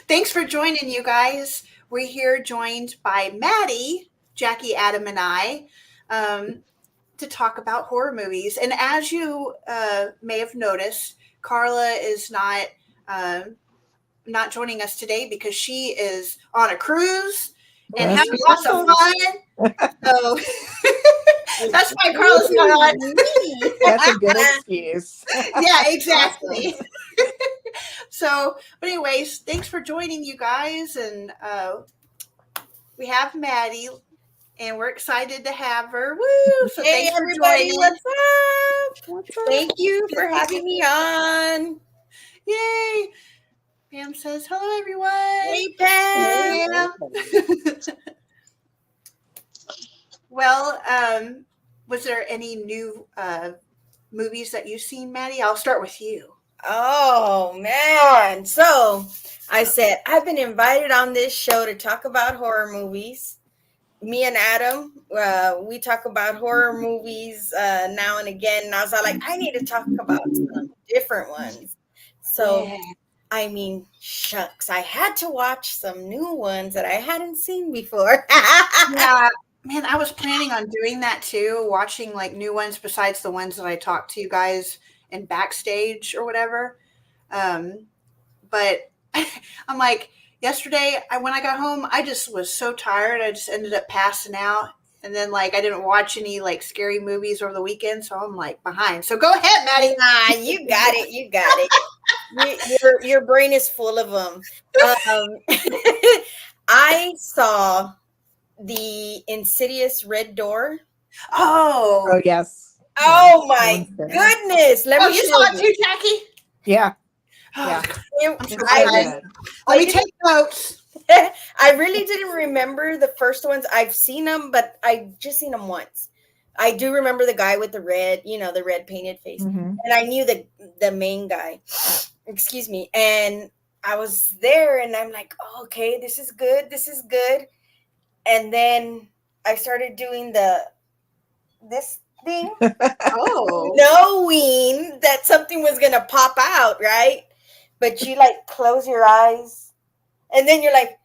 Thanks for joining, you guys. We're here joined by Maddie, Jackie, Adam, and I um, to talk about horror movies. And as you may have noticed, Carla is not joining us today because she is on a cruise and Yes, having lots of fun. So that's why Carla's not on. that's a good excuse. Yeah, exactly. So, but anyways, thanks for joining, you guys, and we have Maddie, and we're excited to have her. Woo! So Hey, thanks everybody, for joining. what's up? What's up? Thank you for having me on. Yay! Pam says hello, everyone. Hey, Pam. Pam. Well, was there any new movies that you've seen, Maddie? I'll start with you. Oh, man. So I said, I've been invited on this show to talk about horror movies. Me and Adam, we talk about horror movies now and again. And I was like, I need to talk about some different ones. So, Yeah. I mean, shucks, I had to watch some new ones that I hadn't seen before. Yeah, man, I was planning on doing that too, watching like new ones besides the ones that I talked to you guys in backstage or whatever. But I'm like, yesterday, when I got home, I just was so tired. I just ended up passing out. And then, like, I didn't watch any like scary movies over the weekend, so I'm like behind. So go ahead, Maddie. Nah, you got it. You got it. Your brain is full of them. I saw the Insidious Red Door. Oh, yes. Oh my goodness! Let me you show saw it too, Jackie? Yeah. Oh, Yeah. I'm so I, excited. Let me take notes. I really didn't remember the first ones. I've seen them, but I just seen them once. I do remember the guy with the red, the red painted face, and I knew the main guy. Excuse me, and I was there, and I'm like, oh, okay, this is good. This is good. And then I started doing this thing, knowing that something was gonna pop out, right? But you like close your eyes, and then you're like,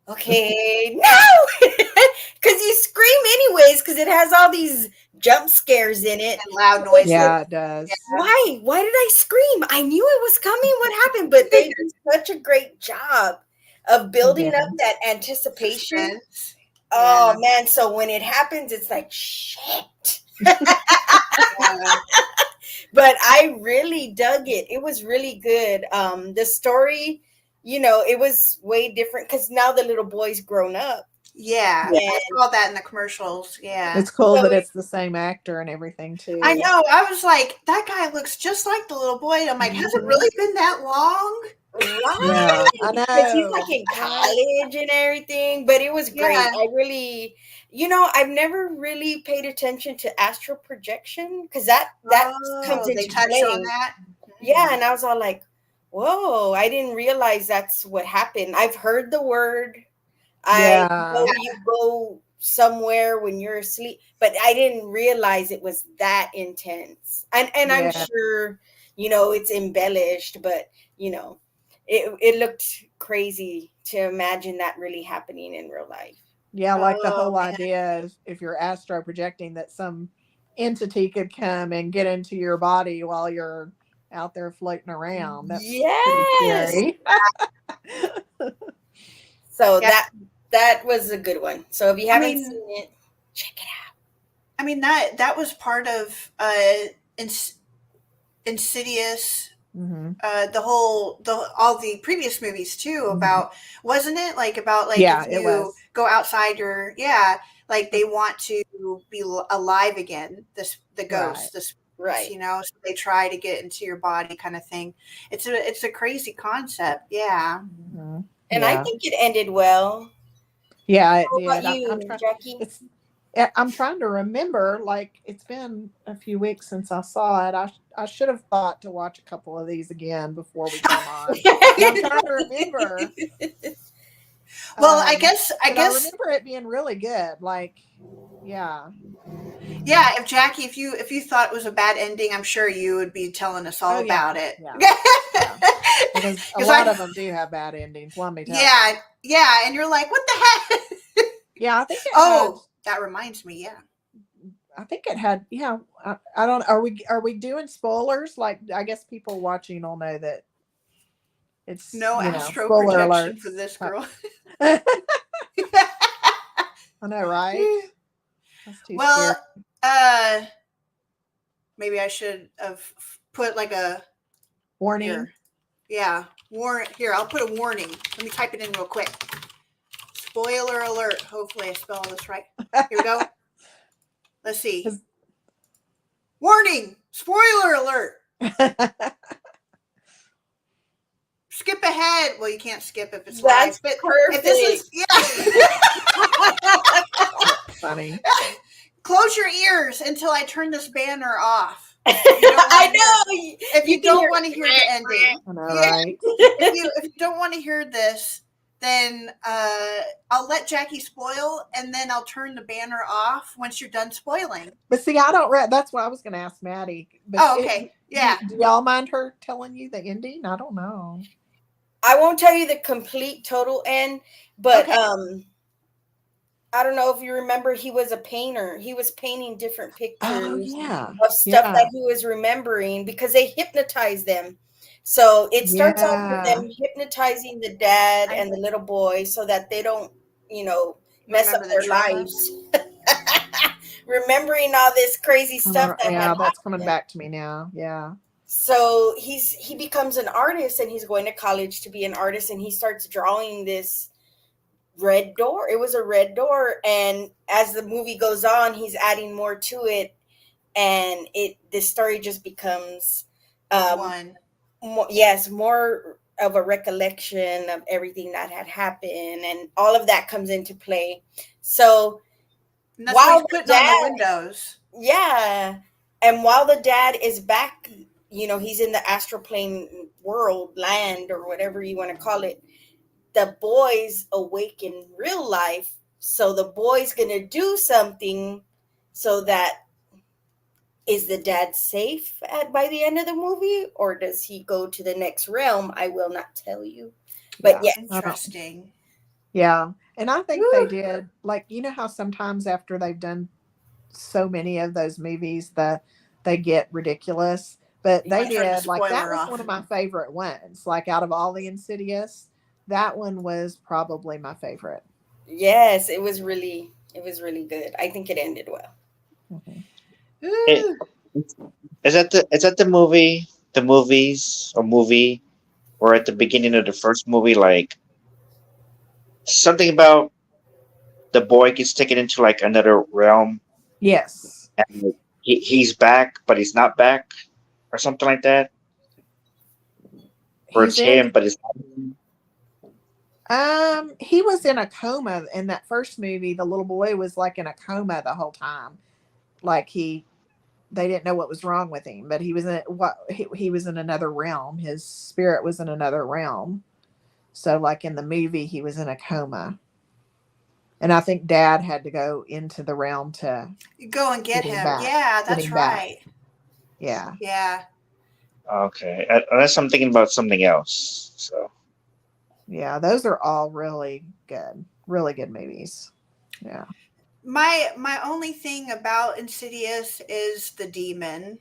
okay, no, because you scream anyways, because it has all these jump scares in it and loud noises. Yeah, it does. Why? Why did I scream? I knew it was coming. What happened? But they did such a great job of building up that anticipation. Oh man! So when it happens, it's like shit. But I really dug it. It was really good. The story, it was way different because now the little boy's grown up. Yeah, I saw that in the commercials. Yeah, it's cool that it's the same actor and everything too. I know. I was like, that guy looks just like the little boy. I'm like, has it really been that long? Right. Yeah, I know. Because he's like in college and everything, but it was great. Yeah. I really, I've never really paid attention to astral projection because that comes into play. On that. Yeah, and I was all like, whoa, I didn't realize that's what happened. I've heard the word. You go somewhere when you're asleep, but I didn't realize it was that intense. And I'm sure, it's embellished, but it looked crazy to imagine that really happening in real life. Yeah, like the whole idea is if you're astro projecting that some entity could come and get into your body while you're out there floating around. That's pretty scary. So that was a good one. So if you haven't seen it, check it out. I mean, that was part of Insidious. All the previous movies too about, wasn't it like about like if you go outside your like they want to be alive again, the ghosts, the spirits, so they try to get into your body kind of thing. It's a crazy concept. And I think it ended well. Yeah, it did. About you, Jackie? I'm trying to remember. Like, it's been a few weeks since I saw it. I should have thought to watch a couple of these again before we come on. I'm trying to remember. Well, I guess I remember it being really good. Like, yeah. Yeah, if Jackie, if you thought it was a bad ending, I'm sure you would be telling us all about it. Yeah. Because a lot of them do have bad endings. Let me tell you. Yeah, and you're like, what the heck? Yeah, I think it had, that reminds me. Yeah, I think it had. Yeah, I don't. Are we doing spoilers? Like, I guess people watching will know that it's no astro spoiler protection alerts for this girl. I know, right? That's too scary. Maybe I should have put like a warning. Here. Yeah, here. I'll put a warning. Let me type it in real quick. Spoiler alert. Hopefully, I spell this right. Here we go. Let's see. Warning! Spoiler alert. Skip ahead. Well, you can't skip if it's live. But perfect. If this is funny. Close your ears until I turn this banner off. I know. If you don't want to hear the ending, I know, right? If you don't want to hear this, then I'll let Jackie spoil, and then I'll turn the banner off once you're done spoiling. But see, I don't. That's what I was going to ask Maddie. But okay. Yeah. Do y'all mind her telling you the ending? I don't know. I won't tell you the complete total end, but I don't know if you remember, he was a painter. He was painting different pictures of stuff that he was remembering because they hypnotized them. So it starts off with them hypnotizing the dad and the little boy so that they don't, mess up their lives. Remembering all this crazy stuff that's coming back to me now. Yeah. So he becomes an artist, and he's going to college to be an artist, and he starts drawing this red door. It was a red door, and as the movie goes on, he's adding more to it, and this story just becomes more of a recollection of everything that had happened, and all of that comes into play. So while the dad, on the windows, and while the dad is back, he's in the astral plane land, or whatever you want to call it. The boy's awake in real life, so the boy's gonna do something. So that is the dad safe by the end of the movie, or does he go to the next realm? I will not tell you. But interesting. Yeah, and I think they did, like, how sometimes after they've done so many of those movies that they get ridiculous, but they did, like, that was one of my favorite ones. Like, out of all the Insidious, that one was probably my favorite. Yes, it was really good. I think it ended well. Is that the movie or at the beginning of the first movie, like something about the boy gets taken into like another realm? Yes. And he's back, but he's not back, or something like that. Or it's him, but it's not him. He was in a coma in that first movie. The little boy was like in a coma the whole time. Like they didn't know what was wrong with him, but he was he was in another realm. His spirit was in another realm. So like in the movie, he was in a coma. And I think Dad had to go into the realm to go and get him. Yeah, that's right. Yeah. Yeah. Okay. Unless I'm thinking about something else. So. Yeah, those are all really good movies. Yeah. My only thing about Insidious is the demon.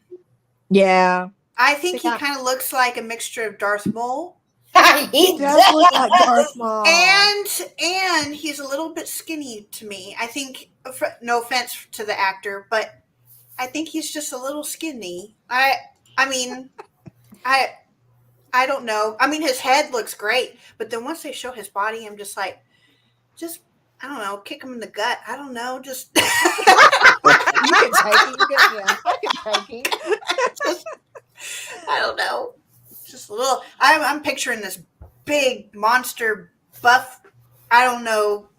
Yeah. I think he kind of looks like a mixture of Darth Maul. He does look like Darth Maul. And he's a little bit skinny to me. I think, no offense to the actor, but I think he's just a little skinny. I mean, I don't know. I mean, his head looks great, but then once they show his body, I'm just like, I don't know, kick him in the gut. I don't know, just. You can take him. I can take him. I don't know. Just a little. I'm picturing this big monster, buff, I don't know,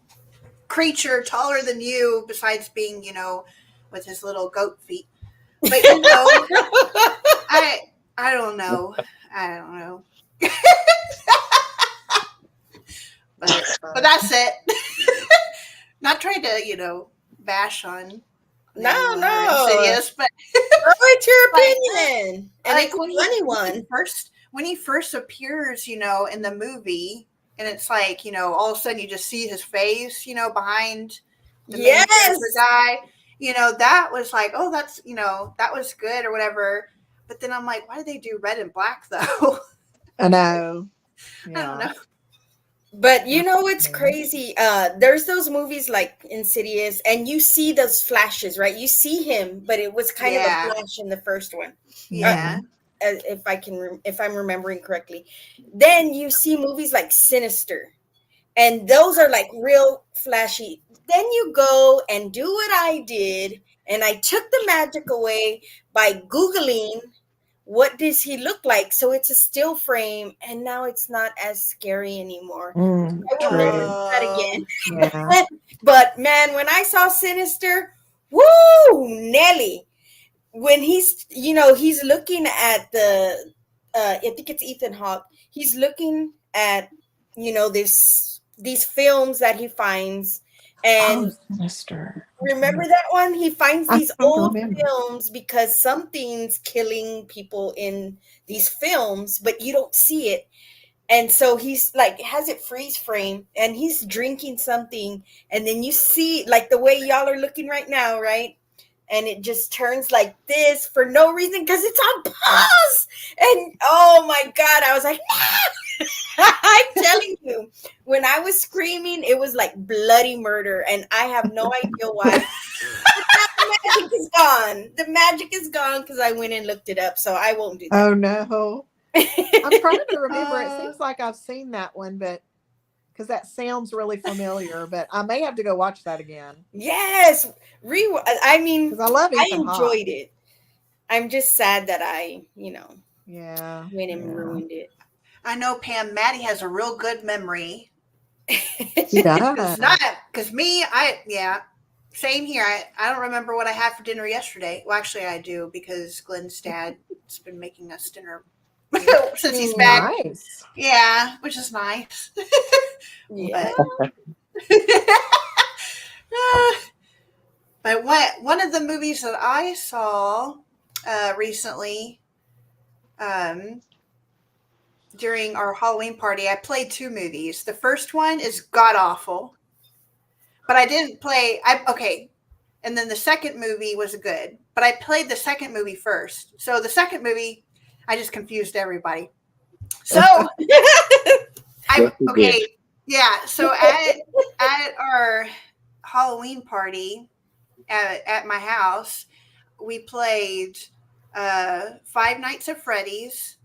creature taller than you, besides being, with his little goat feet. But I don't know. I don't know. but that's it. Not trying to, bash on No. Insidious, but it's your opinion. And like it's a funny one. When he first appears, in the movie, and it's like, all of a sudden you just see his face, behind the main character guy. That was like, oh, that's, that was good or whatever. But then I'm like, why did they do red and black though? I know. Yeah. I don't know. But it's crazy. There's those movies like Insidious, and you see those flashes, right? You see him, but it was kind of a flash in the first one. Yeah. If I'm remembering correctly. Then you see movies like Sinister, and those are like real flashy. Then you go and do what I did, and I took the magic away by Googling what does he look like? So it's a still frame, and now it's not as scary anymore. I will never do that again. Yeah. But man, when I saw Sinister, woo, Nelly. When he's looking at the, I think it's Ethan Hawke. He's looking at, these films that he finds. And Sinister. Remember that one? He finds these old films because something's killing people in these films, but you don't see it. And so he's like, has it freeze frame, and he's drinking something. And then you see like the way y'all are looking right now, right? And it just turns like this for no reason because it's on pause. And oh my God, I was like, nah! I'm telling you, when I was screaming, it was like bloody murder. And I have no idea why. The magic is gone. The magic is gone because I went and looked it up. So I won't do that. Oh, no. I'm trying to remember. It seems like I've seen that one, but because that sounds really familiar, but I may have to go watch that again. Yes. I mean, because I love Ethan I enjoyed it. I'm just sad that I, went and ruined it. I know, Pam, Maddy has a real good memory. She does. Because me, same here. I don't remember what I had for dinner yesterday. Well, actually, I do, because Glenn's dad's been making us dinner since he's back. Nice. Yeah, which is nice. Yeah. But one of the movies that I saw recently, during our Halloween party, I played 2 movies. The first one is god awful, but I didn't play. And then the second movie was good, but I played the second movie first. So the second movie, I just confused everybody. So So at our Halloween party at my house, we played Five Nights at Freddy's,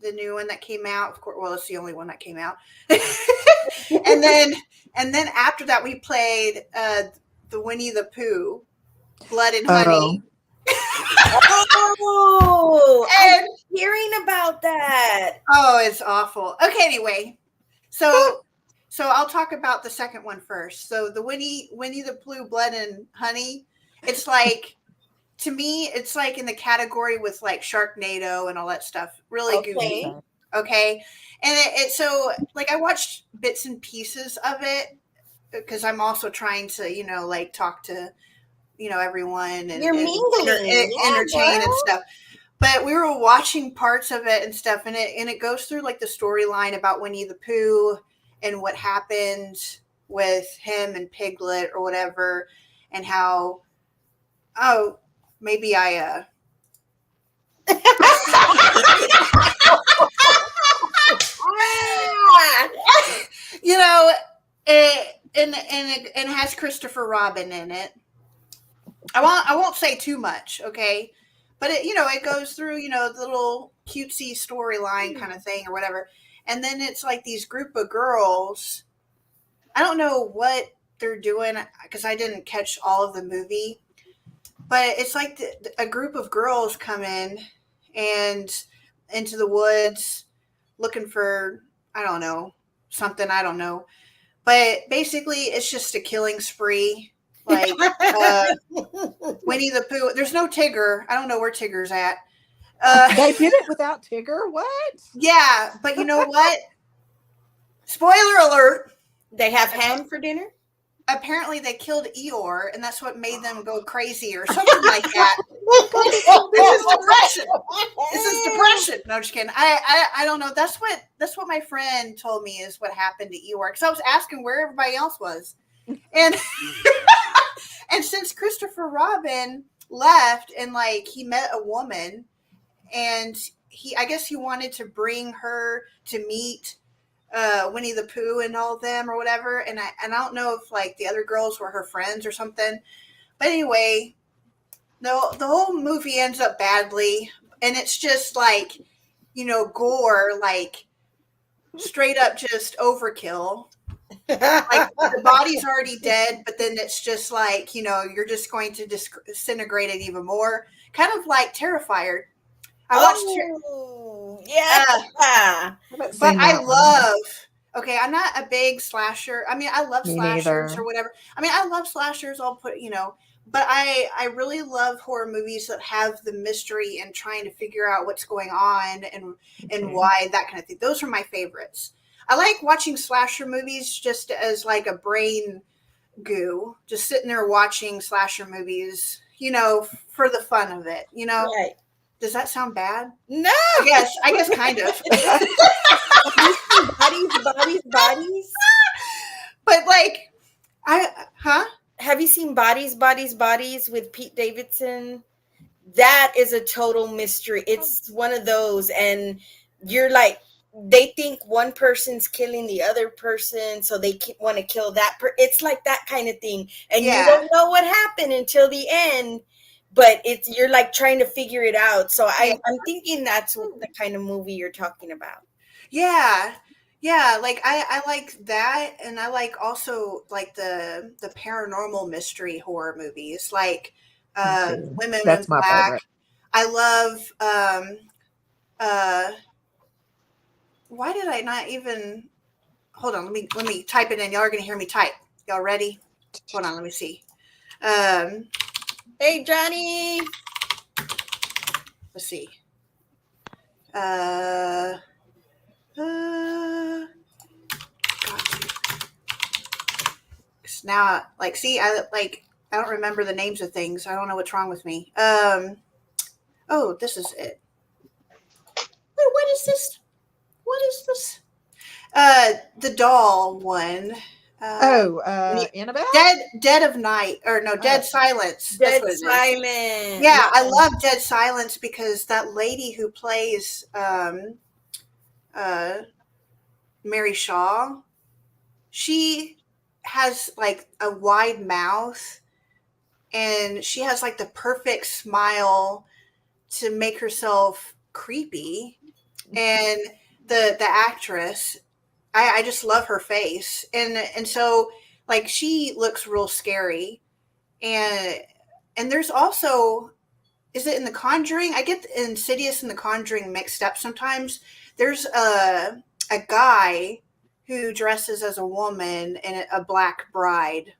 the new one that came out. Of course, well, it's the only one that came out. and then after that, we played the Winnie the Pooh, Blood and Honey. I'm hearing about that. Oh, it's awful. Okay, anyway, so I'll talk about the second one first. So the Winnie the Pooh, Blood and Honey, it's like, to me, it's like in the category with like Sharknado and all that stuff. Really goofy. Okay. And it so like I watched bits and pieces of it because I'm also trying to, like talk to, everyone and, entertain and stuff. But we were watching parts of it and stuff, and it goes through like the storyline about Winnie the Pooh and what happened with him and Piglet or whatever, and how, maybe I it has Christopher Robin in it. I won't say too much, okay? But it goes through, the little cutesy storyline kind of thing or whatever. And then it's like these group of girls. I don't know what they're doing because I didn't catch all of the movie. But it's like a group of girls come in and into the woods looking for, I don't know, something, I don't know. But basically, it's just a killing spree. Like Winnie the Pooh. There's no Tigger. I don't know where Tigger's at. They did it without Tigger? What? Yeah, but you know what? Spoiler alert. They have ham for dinner? apparently they killed Eeyore, and that's what made them go crazy or something like that. This is depression. No, just kidding. I don't know. That's what my friend told me is what happened to Eeyore. Because I was asking where everybody else was, and and since Christopher Robin left and like he met a woman, and I guess he wanted to bring her to meet Winnie the Pooh and all of them or whatever. And I don't know if like the other girls were her friends or something. But anyway, the whole movie ends up badly, and it's just like, gore, like straight up just overkill. Like the body's already dead, but then it's just like, you're just going to disintegrate it even more. Kind of like Terrifier. I watched but I love. Okay, I'm not a big slasher. I mean, I love slashers or whatever. I mean, I love slashers. I'll put, but I really love horror movies that have the mystery and trying to figure out what's going on and why, that kind of thing. Those are my favorites. I like watching slasher movies just as like a brain goo, just sitting there watching slasher movies, for the fun of it, Right. Does that sound bad? No. I guess kind of. Bodies. But like, Have you seen Bodies with Pete Davidson? That is a total mystery. It's one of those, and you're like, they think one person's killing the other person, so they want to kill that it's like that kind of thing, and you don't know what happened until the end, but you're like trying to figure it out. So I'm thinking that's the kind of movie you're talking about. Yeah, like I like that, and I like also like the paranormal mystery horror movies, like Women in Black. Favorite. I love why did I not even hold on, let me type it in. Y'all are gonna hear me type. Y'all ready? Hold on, let me see. Hey Johnny. Let's see. Now, like, see, I don't remember the names of things. I don't know what's wrong with me. Oh, this is it. What is this? What is this? The doll one. Annabelle? Dead of Night, or no, Dead Silence. Dead Silence. Yeah, I love Dead Silence because that lady who plays Mary Shaw, she has like a wide mouth, and she has like the perfect smile to make herself creepy. And the actress, I just love her face, and so like she looks real scary. And there's also, is it in The Conjuring? I get Insidious and The Conjuring mixed up sometimes. There's a guy who dresses as a woman in a black bride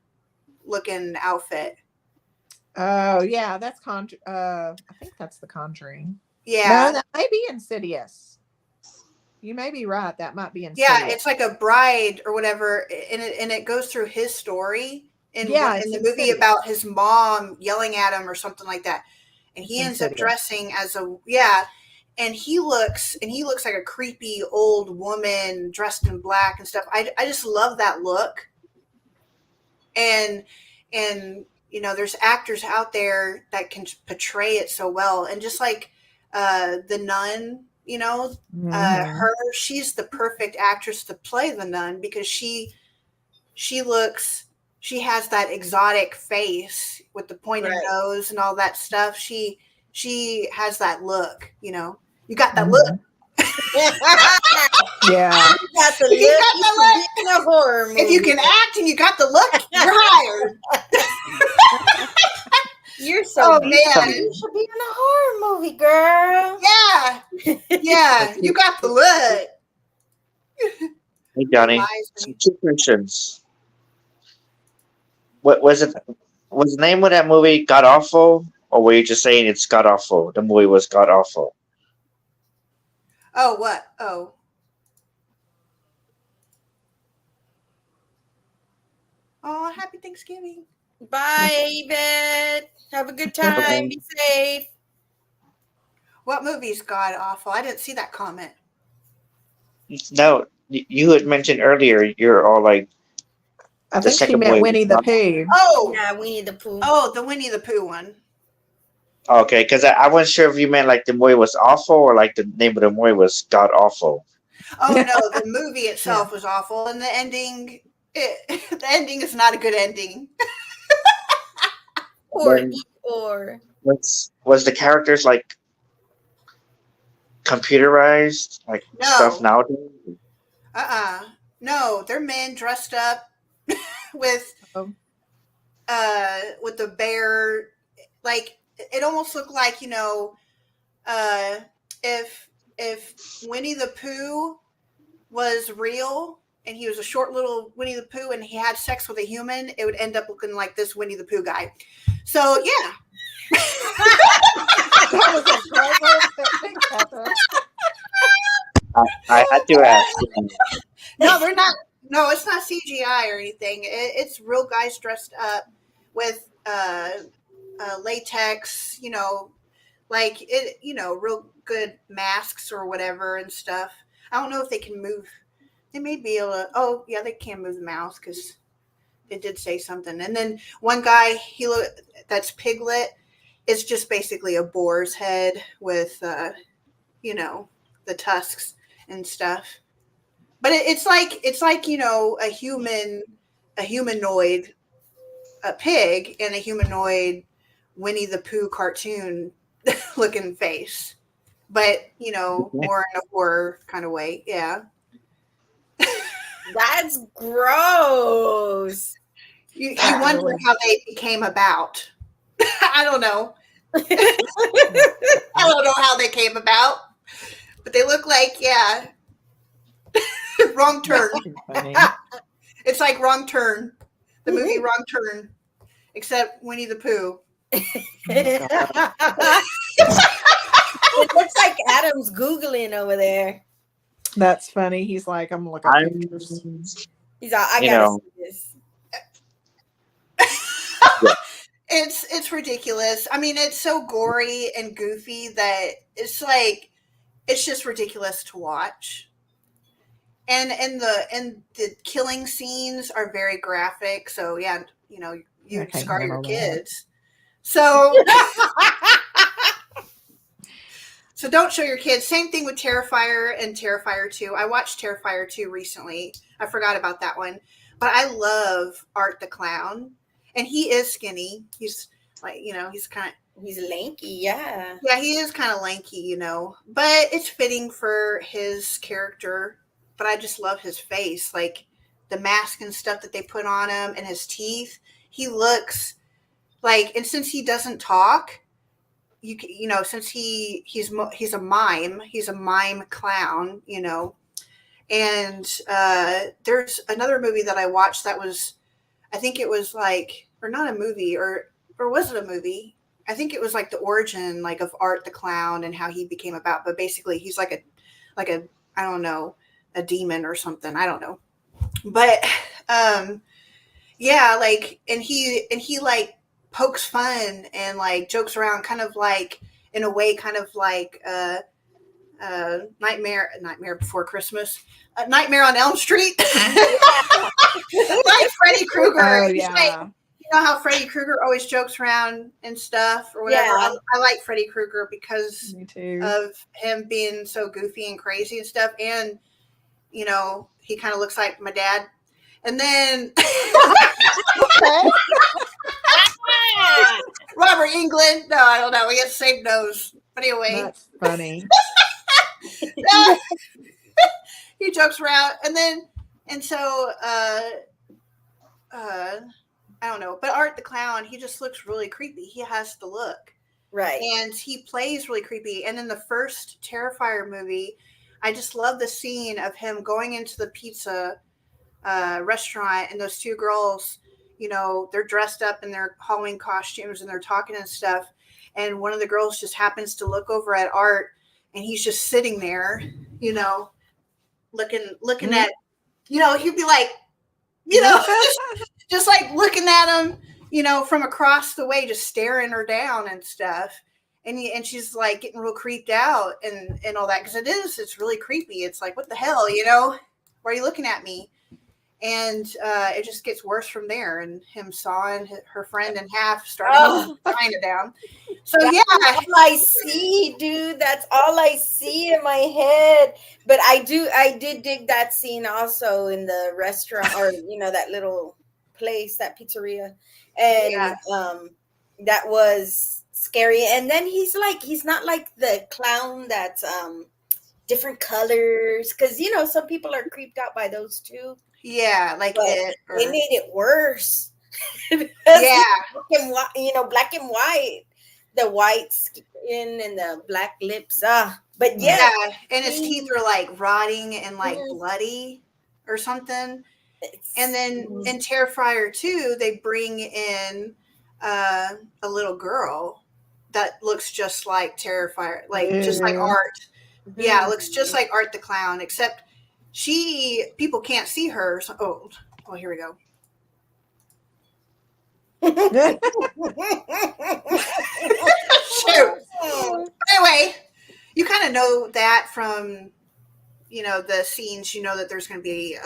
looking outfit. Oh yeah, that's I think that's The Conjuring. Yeah, no, that might be Insidious. You may be right. That might be Insidious. Yeah, it's like a bride or whatever, and it goes through his story in the movie about his mom yelling at him or something like that, and he ends up dressing as and he looks like a creepy old woman dressed in black and stuff. I just love that look, and there's actors out there that can portray it so well, and just like the Nun. She's the perfect actress to play the nun because she has that exotic face with the pointed nose and all that stuff. She has that look, you got that look. Yeah. You got the look. In a horror movie. If you can act and you got the look, you're hired. You're so man. You should be in a horror movie, girl. Yeah, you got the look. Hey Johnny, some two questions. What was it? Was the name of that movie God Awful, or were you just saying it's God Awful? The movie was God Awful. Oh, what? Oh. y'all. Happy Thanksgiving. Bye, Yvette. Have a good time. Be safe. What movie's god awful? I didn't see that comment. No, you had mentioned earlier you're all like. I think she meant Winnie the Pooh. Oh, yeah, Winnie the Pooh. Oh, the Winnie the Pooh one. Okay, because I wasn't sure if you meant like the movie was awful or like the name of the movie was god awful. Oh no, the movie itself was awful, and the ending. The ending is not a good ending. Or was the characters like computerized like stuff nowadays? No, they're men dressed up with the bear. Like it almost looked like if Winnie the Pooh was real and he was a short little Winnie the Pooh and he had sex with a human, it would end up looking like this Winnie the Pooh guy. So yeah. That was a great way to think, Catherine. I had to ask. No, they're not. No, it's not CGI or anything. It's real guys dressed up with latex, like it, real good masks or whatever and stuff. I don't know if they can move. They may be able to. Oh, yeah, they can move the mouse because they did say something. And then one guy, that's Piglet, is just basically a boar's head with, the tusks and stuff. But it's like a humanoid, a pig, and a humanoid Winnie the Pooh cartoon looking face. But more in a horror kind of way. Yeah. That's gross. You wonder how they became about. I don't know. I don't know how they came about, but they look like, yeah. Wrong Turn. It's like Wrong Turn. The movie Wrong Turn, except Winnie the Pooh. It looks like Adam's Googling over there. That's funny. He's like, I'm looking at pictures. He's like, I gotta see this. It's ridiculous. I mean, it's so gory and goofy that it's just ridiculous to watch. And the killing scenes are very graphic. So yeah, you scar your kids. So so don't show your kids. Same thing with Terrifier and Terrifier 2. I watched Terrifier 2 recently. I forgot about that one. But I love Art the Clown. And he is skinny. He's like, he's lanky, yeah. Yeah, he is kind of lanky, But it's fitting for his character. But I just love his face. Like the mask and stuff that they put on him and his teeth. He looks like, and since he doesn't talk, since he's a mime clown, and there's another movie that I watched that was, I think it was like, or not a movie, or was it a movie? I think it was like the origin, like of Art the Clown and how he became about. But basically, he's like a I don't know, a demon or something. I don't know, but yeah, like, and he like pokes fun and like jokes around, kind of like in a way, kind of like Nightmare Before Christmas, Nightmare on Elm Street, like Freddy Krueger. Oh yeah. Like, how Freddy Krueger always jokes around and stuff or whatever. Yeah. I like Freddy Krueger because of him being so goofy and crazy and stuff, and he kind of looks like my dad. And then Robert Englund. No, I don't know. We got the same nose. But anyway. That's funny. He jokes around. And so I don't know. But Art the Clown, he just looks really creepy. He has the look. Right. And he plays really creepy. And in the first Terrifier movie, I just love the scene of him going into the pizza restaurant, and those two girls, they're dressed up in their Halloween costumes and they're talking and stuff, and one of the girls just happens to look over at Art, and he's just sitting there, looking at, he'd be like, just like looking at him, from across the way, just staring her down and stuff. And she's like getting real creeped out and all that, because it's really creepy. It's like, what the hell, why are you looking at me? And it just gets worse from there. And him sawing her friend in half, starting tying it down. So That's all I see, dude. That's all I see in my head. But I did dig that scene also in the restaurant, or that little place, that pizzeria, and that was scary. And then he's not like the clown that's different colors, because some people are creeped out by those too. Yeah, like it made it worse. Yeah, black and white, the white skin and the black lips. But and his teeth are like rotting and like bloody or something. And then in Terrifier 2, they bring in a little girl that looks just like Terrifier, just like Art. Yeah, it looks just like Art the Clown, except people can't see her. So, here we go. Shoot. Anyway, you kind of know that from the scenes. That there's going to be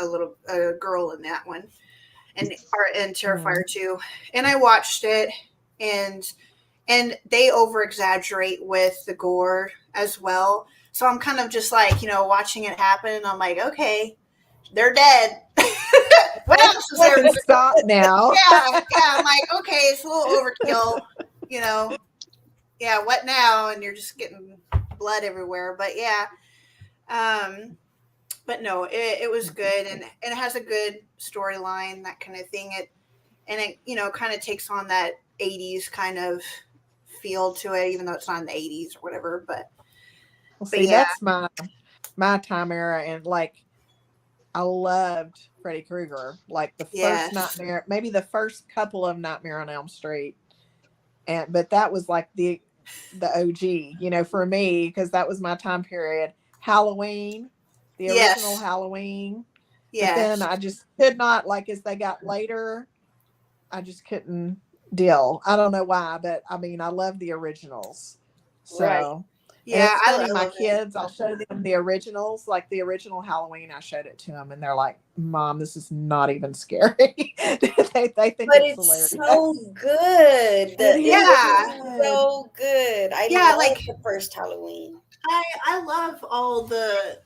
a girl in that one, and Terrifier 2. And I watched it, and they over exaggerate with the gore as well. So I'm kind of just like, watching it happen, and I'm like, okay, they're dead. What else is there? Stop now. Yeah. I'm like, okay, it's a little overkill. Yeah. What now? And you're just getting blood everywhere. But yeah. But no, it was good, and it has a good storyline, that kind of thing. It kind of takes on that 80s kind of feel to it, even though it's not in the 80s or whatever. But that's my time era, and like I loved Freddy Krueger, like the first Nightmare, maybe the first couple of Nightmare on Elm Street, but that was like the OG, for me, because that was my time period. Halloween, the original Halloween. Yeah. But then I just could not, like, as they got later, I just couldn't deal. I don't know why, but I mean, I love the originals. So. Right. Yeah, I love my kids. I'll show them the originals, like the original Halloween. I showed it to them, and they're like, "Mom, this is not even scary." they think it's hilarious. So good. So good. I love the first Halloween. I love all the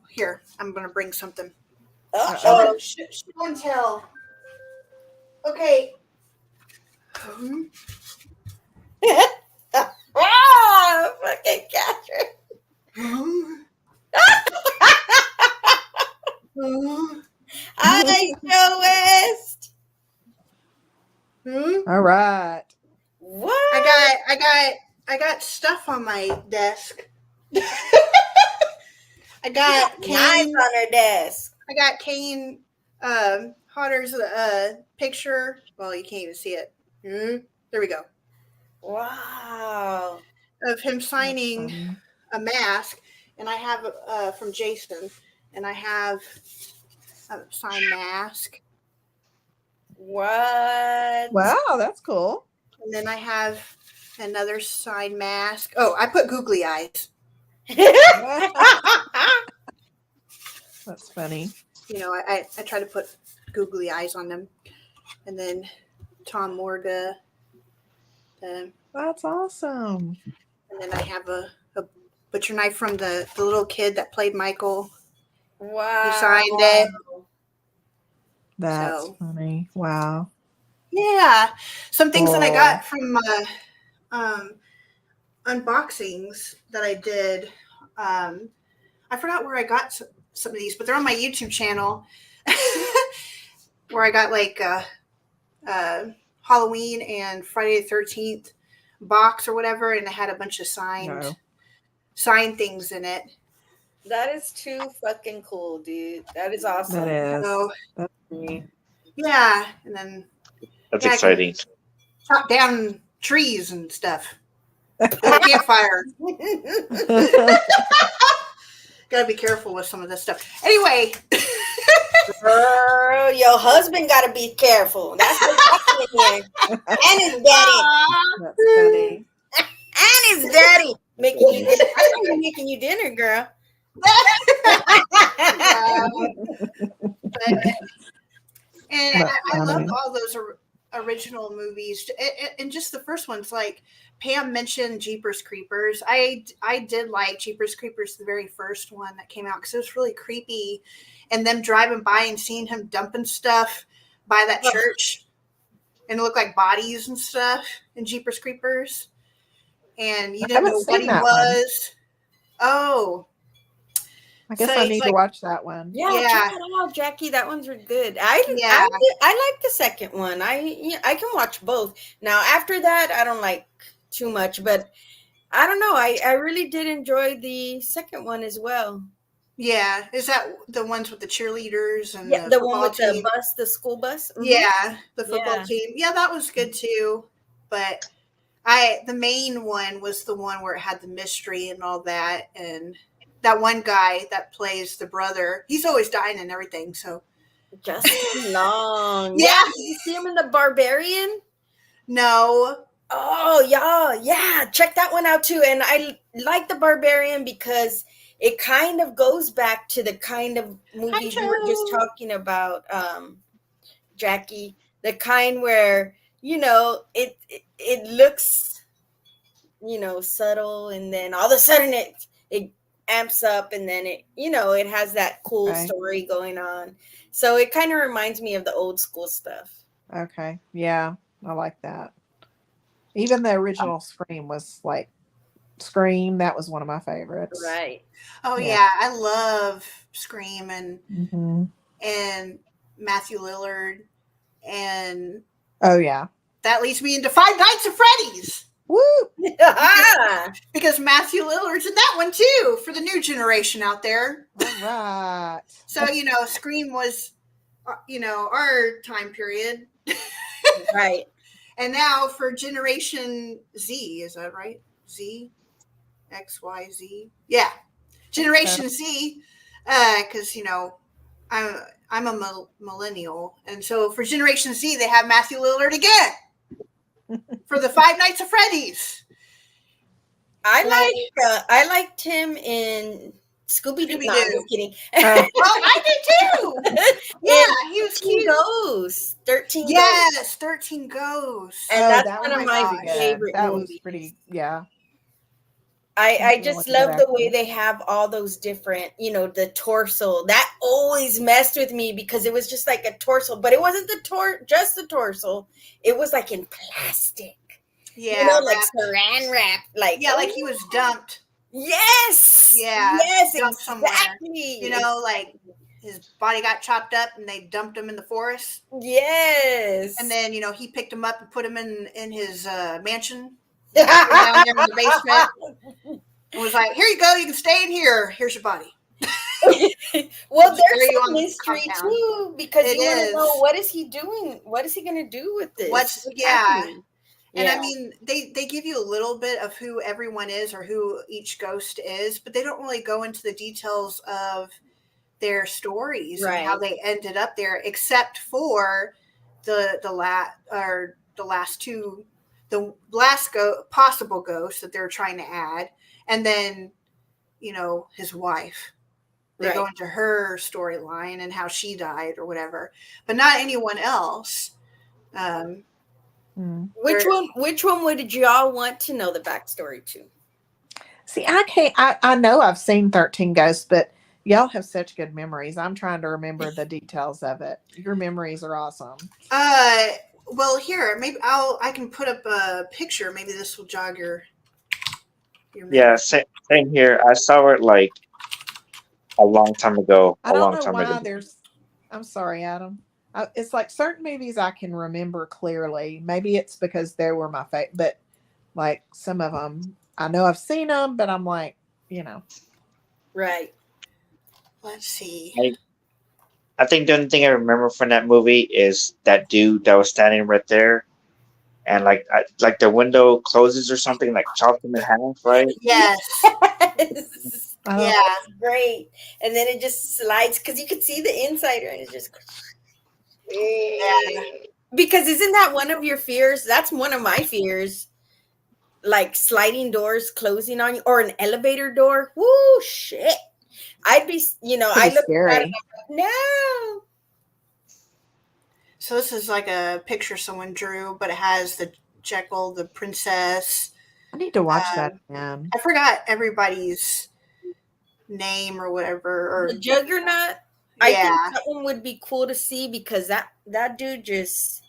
here. I'm gonna bring something. Show and tell. Okay. Fucking Catherine. Hi, Joe West. All right. What? I got stuff on my desk. I got knives on her desk. I got Kane Hodder's picture. Well, you can't even see it. There we go. Wow. Of him signing a mask, and I have from Jason, and I have a signed mask. What? Wow, that's cool. And then I have another signed mask. Oh, I put googly eyes. That's funny. I try to put googly eyes on them. And then Tom Morga. That's awesome. And then I have a butcher knife from the little kid that played Michael. Wow. He signed it. That's funny. Wow. Yeah. Some things that I got from unboxings that I did. I forgot where I got some of these, but they're on my YouTube channel where I got like Halloween and Friday the 13th box or whatever, and it had a bunch of signed things in it. That is too fucking cool, dude. That is awesome. That is. So, that's neat. Yeah, and then that's exciting. Chop down trees and stuff. Campfire. Gotta be careful with some of this stuff. Anyway. Girl, you your husband got to be careful. That's what's happening here. And his daddy. That's funny. And his daddy making you dinner. I know you're making you dinner, girl. And I loved all those original movies, and just the first ones. Like Pam mentioned, Jeepers Creepers. I did like Jeepers Creepers, the very first one that came out, because it was really creepy, and them driving by and seeing him dumping stuff by that church, and it looked like bodies and stuff in Jeepers Creepers, and you didn't know what he was. Oh. I guess I need to watch that one. Yeah, check it out, Jackie. That one's good. I like the second one. I can watch both. Now after that, I don't like too much, but I don't know. I really did enjoy the second one as well. Yeah, is that the ones with the cheerleaders and the one with the bus, the school bus? Mm-hmm. Yeah, the football team. Yeah, that was good too. But the main one was the one where it had the mystery and all that, and that one guy that plays the brother, he's always dying and everything. So Justin Long. Yeah. Did you see him in The Barbarian? No. Oh, yeah. Check that one out too. And I like The Barbarian because it kind of goes back to the kind of movies we were just talking about, Jackie. The kind where, it looks, subtle, and then all of a sudden it amps up, and then it has that cool story going on. So it kind of reminds me of the old school stuff. Okay. Yeah, I like that. Even the original Scream was like Scream. That was one of my favorites. Right. Oh yeah, I love Scream and Matthew Lillard, and that leads me into Five Nights at Freddy's. Woo! Because Matthew Lillard's in that one too, for the new generation out there. All right. So, Scream was, our time period. Right. And now for Generation Z, is that right? Z? X, Y, Z? Yeah. Generation Z, because, I'm a millennial. And so for Generation Z, they have Matthew Lillard again. For the Five Nights at Freddy's. I liked him in Scooby-Doo. No, I'm just kidding. I did too. Yeah, he was cute. Ghosts. 13 Yes, Ghosts. 13 Ghosts. And that's one of my favorite that movies. Was pretty, yeah. I just love the way they have all those different, the torso. That always messed with me because it was just like a torso, but it wasn't just the torso. It was like in plastic. Yeah. Like saran wrap. Like like he was dumped. Yes. Yeah. Yes, dumped exactly. Somewhere. Like his body got chopped up and they dumped him in the forest. Yes. And then, he picked him up and put him in his mansion. Down there in the basement. It was like, here you go, you can stay in here. Here's your body. Well, there's some mystery too, because you want to know, what is he doing? What is he going to do with this? Happening? And I mean, they give you a little bit of who everyone is or who each ghost is, but they don't really go into the details of their stories and how they ended up there, except for the last possible ghost that they're trying to add, and then his wife. They go into her storyline and how she died or whatever, but not anyone else. Which one would y'all want to know the backstory to? See, I can't. I know I've seen 13 Ghosts, but y'all have such good memories. I'm trying to remember the details of it. Your memories are awesome. Well, here, maybe I can put up a picture. Maybe this will jog your memory. Yeah, same here. I saw it like a long time ago. I don't know why there's. I'm sorry, Adam. It's like certain movies I can remember clearly. Maybe it's because they were my favorite, but like some of them, I know I've seen them, but I'm like, Right. Let's see. I think the only thing I remember from that movie is that dude that was standing right there, and like the window closes or something, like chopped him in half, right? Yes. Yeah, great. And then it just slides because you could see the inside, and it just. Yeah. Because isn't that one of your fears? That's one of my fears. Like sliding doors closing on you or an elevator door. Woo, shit. I'd be, I look at it and I'm like, no. So this is like a picture someone drew, but it has the Jekyll, the princess. I need to watch that again. I forgot everybody's name or whatever. Or the Juggernaut. Yeah. I think that one would be cool to see because that dude just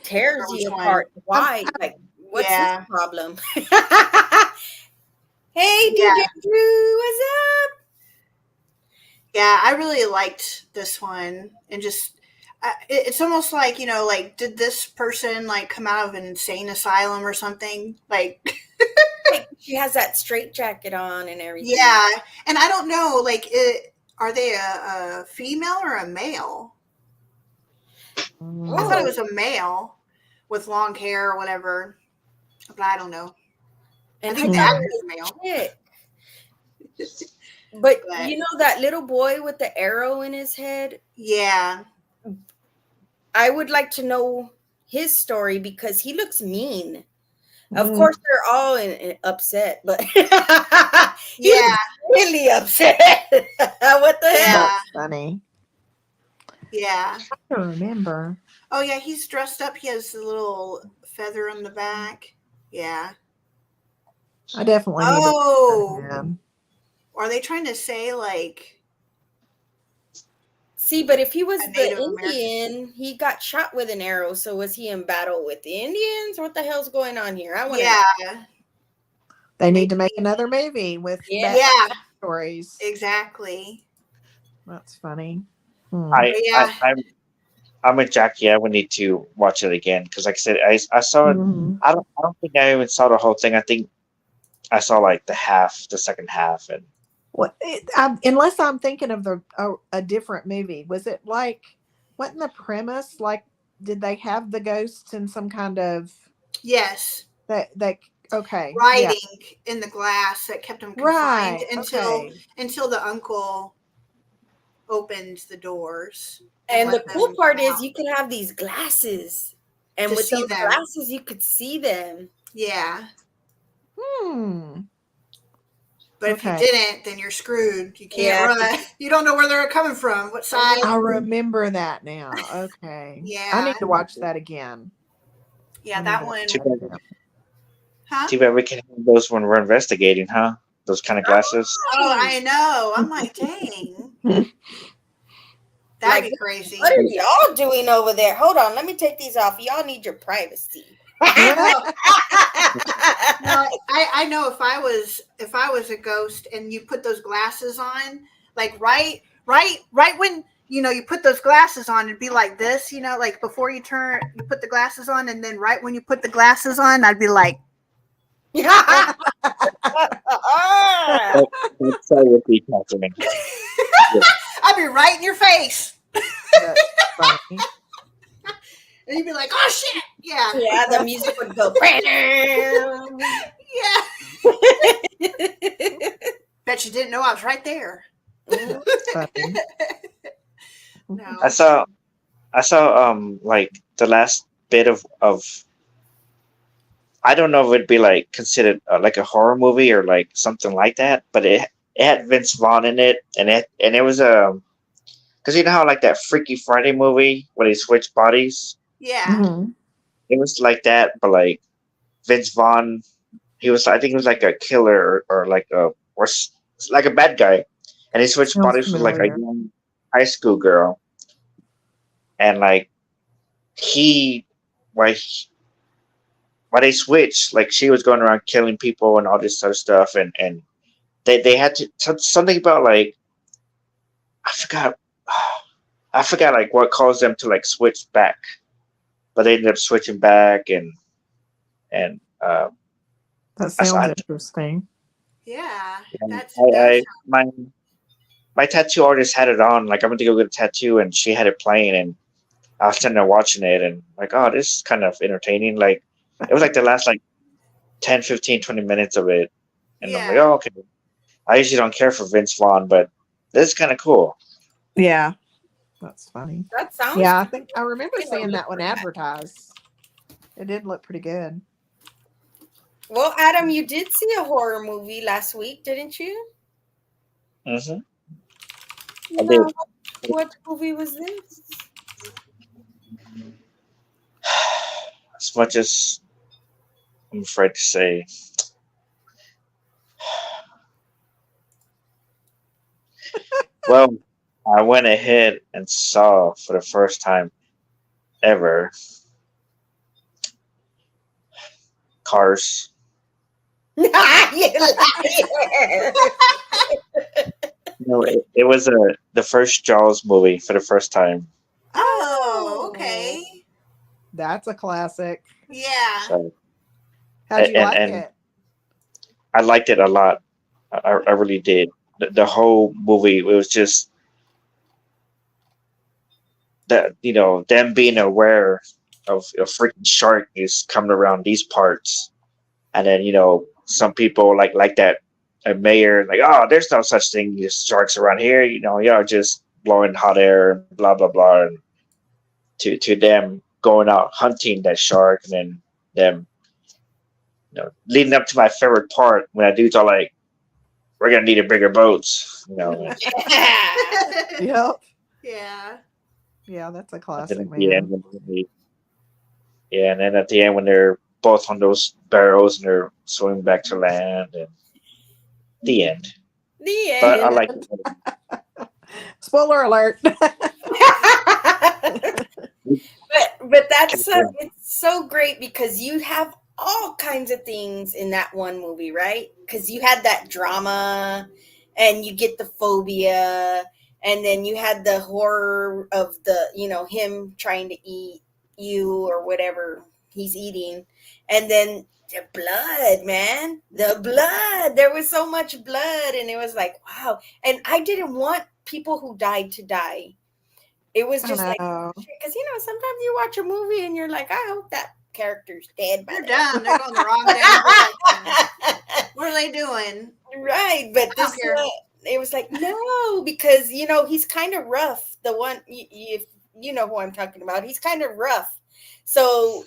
tears you apart. Why? Like, what's his problem? Hey, DJ Drew, what's up? Yeah, I really liked this one, and just it's almost like, like, did this person like come out of an insane asylum or something? Like, she has that straitjacket on and everything. Yeah, and I don't know, like, are they a female or a male? I thought it was a male with long hair or whatever, but I don't know. And I think the actor is male. But you know that little boy with the arrow in his head? Yeah. I would like to know his story because he looks mean. Of course, they're all upset, but he's really upset. What the hell? That's funny. Yeah. I don't remember. Oh, yeah, he's dressed up. He has a little feather on the back. Yeah. I definitely need to watch that again. Are they trying to say, like... See, but if he was the Indian, he got shot with an arrow. So was he in battle with the Indians? What the hell's going on here? I want to. Yeah. They need to make another movie with stories. Exactly. That's funny. I'm with Jackie. I would need to watch it again because, like I said, I saw it. I don't think I even saw the whole thing. I think I saw like the second half, and unless I'm thinking of a different movie. Was it like, wasn't the premise like, did they have the ghosts in some kind of writing in the glass that kept them confined until the uncle opened the doors. And the cool part is you could have these glasses, and with those glasses you could see them. Yeah. But if you didn't, then you're screwed. You can't run. You don't know where they're coming from. What side? I remember that now. Okay. Yeah. I need to watch that again. Yeah, that one. Too bad we can have those when we're investigating, huh? Those kind of glasses. Oh, I know. I'm like, dang. That'd be crazy. What are y'all doing over there? Hold on. Let me take these off. Y'all need your privacy. No, I know if I was a ghost and you put those glasses on, like right when you put those glasses on, it'd be like this, like before you put the glasses on, and then right when you put the glasses on, I'd be like, That's so repeat after me. I'd be right in your face. That's funny. And you'd be like, oh shit. Yeah. Yeah, the music would go. Yeah. Bet you didn't know I was right there. No. I saw like the last bit of I don't know if it'd be like considered like a horror movie or like something like that, but it had Vince Vaughn in it, and it was because you know how like that Freaky Friday movie where they switch bodies. Yeah. It was like that, but like Vince Vaughn, I think he was like a killer or like a bad guy, and he switched bodies with like a young high school girl, and like why they switched, like she was going around killing people and all this other stuff, and they had to something about like I forgot like what caused them to like switch back. But they ended up switching back, and that sounds interesting. Yeah, my tattoo artist had it on. Like I went to go get a tattoo, and she had it playing, and I was sitting there watching it, and like, oh, this is kind of entertaining. Like it was like the last like 10, 15, 20 minutes of it, and I'm like, oh, okay. I usually don't care for Vince Vaughn, but this is kind of cool. Yeah. That's funny. That sounds. Yeah, I think I remember seeing that one advertised. It did look pretty good. Well, Adam, you did see a horror movie last week, didn't you? Mm-hmm. No. What movie was this? As much as I'm afraid to say, well, I went ahead and saw for the first time ever Cars. You liar. No, it was the first Jaws movie for the first time. Oh, okay. That's a classic. Yeah. So, How'd you like it? I liked it a lot. I really did. The whole movie, it was just that, them being aware of a freaking shark is coming around these parts, and then some people like that a mayor, like, oh, there's no such thing as sharks around here, y'all just blowing hot air and blah blah blah, and to them going out hunting that shark, and then them leading up to my favorite part when that dude's all like, we're gonna need a bigger boats, Yep. Yeah. Yeah, that's a classic, and man. And then at the end when they're both on those barrels and they're swimming back to land, and the end. The end. But I like it. Spoiler alert. but that's it's so great because you have all kinds of things in that one movie, right? Because you had that drama, and you get the phobia, and then you had the horror of the him trying to eat you or whatever he's eating, and then the blood, man, the blood. There was so much blood, and it was like, wow. And I didn't want people who died to die. It was just like, because sometimes you watch a movie and you're like, I hope that character's dead. They're done. They're going the wrong direction. What are they doing? Right, but this it was like, no, because he's kind of rough. The one you know who I'm talking about. He's kind of rough, so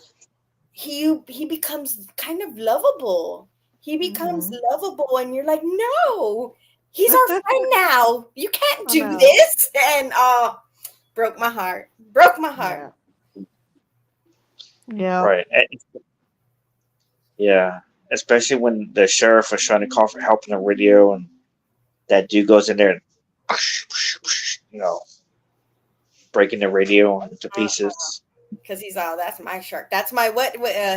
he becomes kind of lovable. He becomes lovable, and you're like, no, he's our friend now. You can't do this, and broke my heart. Yeah. Right. Yeah. Especially when the sheriff was trying to call for help in the radio, and that dude goes in there and breaking the radio into pieces. Because he's that's my shark. That's my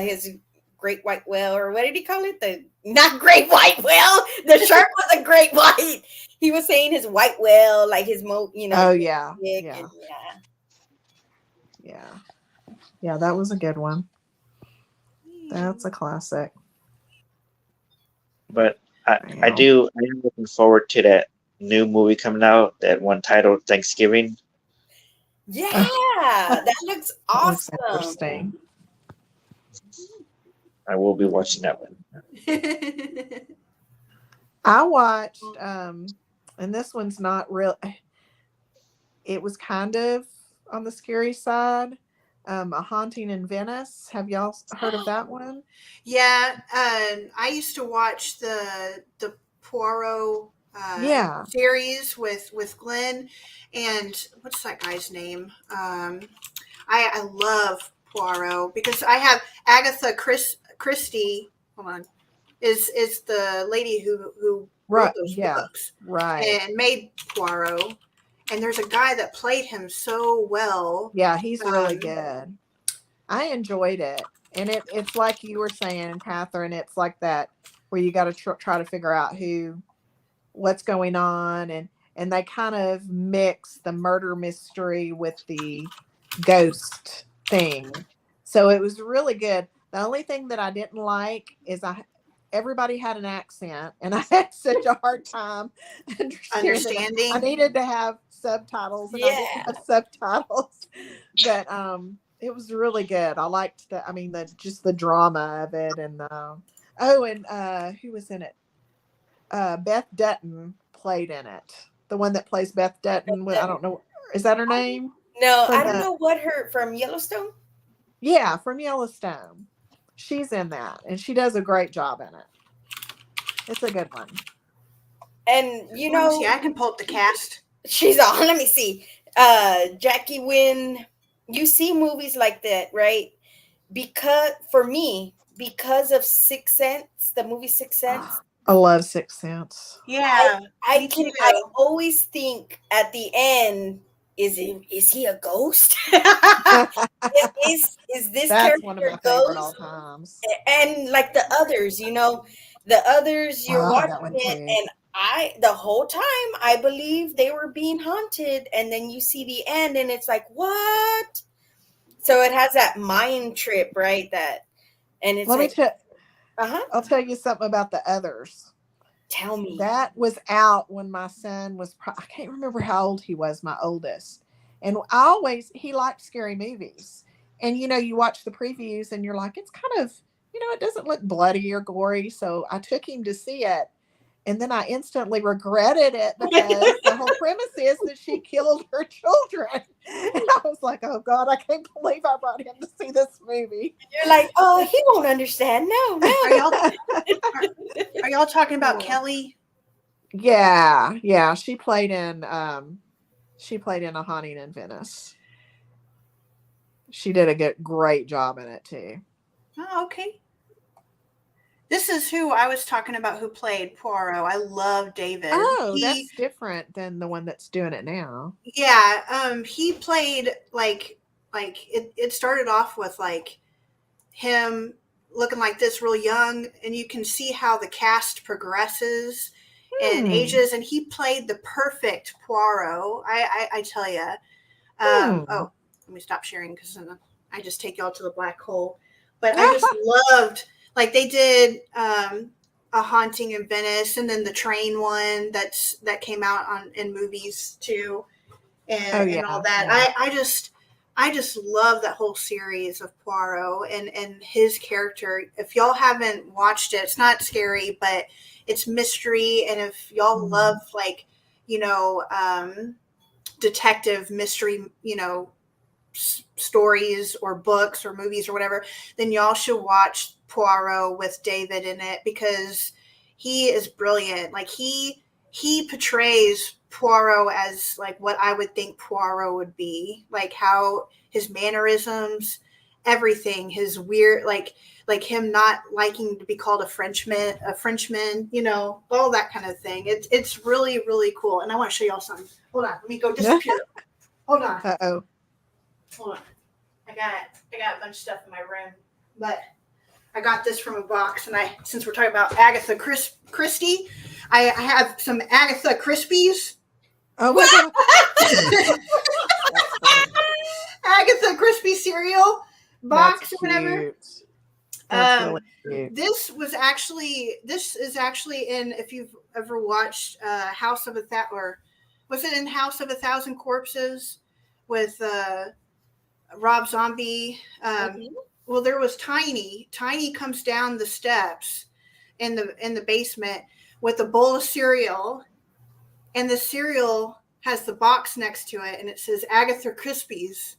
his great white whale, or what did he call it? The not great white whale. The shark was a great white. He was saying his white whale, like his Oh yeah. Yeah. Yeah, that was a good one. That's a classic. But I am looking forward to that new movie coming out, that one titled Thanksgiving. Yeah, that looks awesome. That looks interesting. I will be watching that one. I watched, and this one's not real. It was kind of on the scary side. A Haunting in Venice. Have y'all heard of that one? Yeah, I used to watch the Poirot series with Glenn, and what's that guy's name? I love Poirot because I have Agatha Christie. Hold on, is the lady who wrote those books, right, and made Poirot. And there's a guy that played him so well. Yeah, he's really good. I enjoyed it. And it's like you were saying, Catherine, it's like that where you got to try to figure out what's going on. And they kind of mix the murder mystery with the ghost thing. So it was really good. The only thing that I didn't like is everybody had an accent, and I had such a hard time understanding. I needed to have subtitles, and I didn't have subtitles. But it was really good. I liked just the drama of it, and who was in it? Beth Dutton played in it. The one that plays Beth Dutton. I don't know. Is that her name? No, I don't know what from Yellowstone. Yeah, from Yellowstone. She's in that, and she does a great job in it. It's a good one. And see, I can pull up the cast. She's on. Let me see. Jackie Wynn. You see movies like that, right? Because of Sixth Sense, the movie Sixth Sense. I love Sixth Sense. Yeah, I always think at the end, is he a ghost? is this That's character one of my a favorite ghost? all times. And like the others, you're watching it, and the whole time I believe they were being haunted, and then you see the end, and it's like, what? So it has that mind trip, right? And it's I'll tell you something about the others. Tell me. That was out when my son was, I can't remember how old he was, my oldest. And he liked scary movies. And, you watch the previews and you're like, it's kind of, it doesn't look bloody or gory. So I took him to see it. And then I instantly regretted it because the whole premise is that she killed her children. And I was like, oh God, I can't believe I brought him to see this movie. You're like, oh, he won't understand. No. Are y'all talking about Kelly? Yeah. She played in A Haunting in Venice. She did a great job in it too. Oh, okay. This is who I was talking about who played Poirot. I love David. Oh, that's different than the one that's doing it now. Yeah, he played like it started off with like him looking like this real young, and you can see how the cast progresses and ages, and he played the perfect Poirot. I tell you. Oh, let me stop sharing because I just take y'all to the black hole. But I just loved. Like they did A Haunting in Venice, and then the train one that came out in movies too, and all that. Yeah. I just love that whole series of Poirot and his character. If y'all haven't watched it, it's not scary, but it's mystery. And if y'all love detective mystery, stories or books or movies or whatever, then y'all should watch Poirot with David in it because he is brilliant. Like he portrays Poirot as like what I would think Poirot would be, like how his mannerisms, everything, his weird, like him not liking to be called a Frenchman, all that kind of thing. It's really, really cool. And I want to show y'all something. Hold on. Let me go disappear. Hold on. Uh-oh. Hold on. I got a bunch of stuff in my room, but I got this from a box, and since we're talking about Agatha Christie, I have some Agatha Crispies. Oh my God. Agatha Crispy cereal box or whatever. That's really cute. This is actually in, if you've ever watched House of a Thousand Corpses with Rob Zombie. Well, there was Tiny. Tiny comes down the steps in the basement with a bowl of cereal, and the cereal has the box next to it, and it says Agatha Crispies.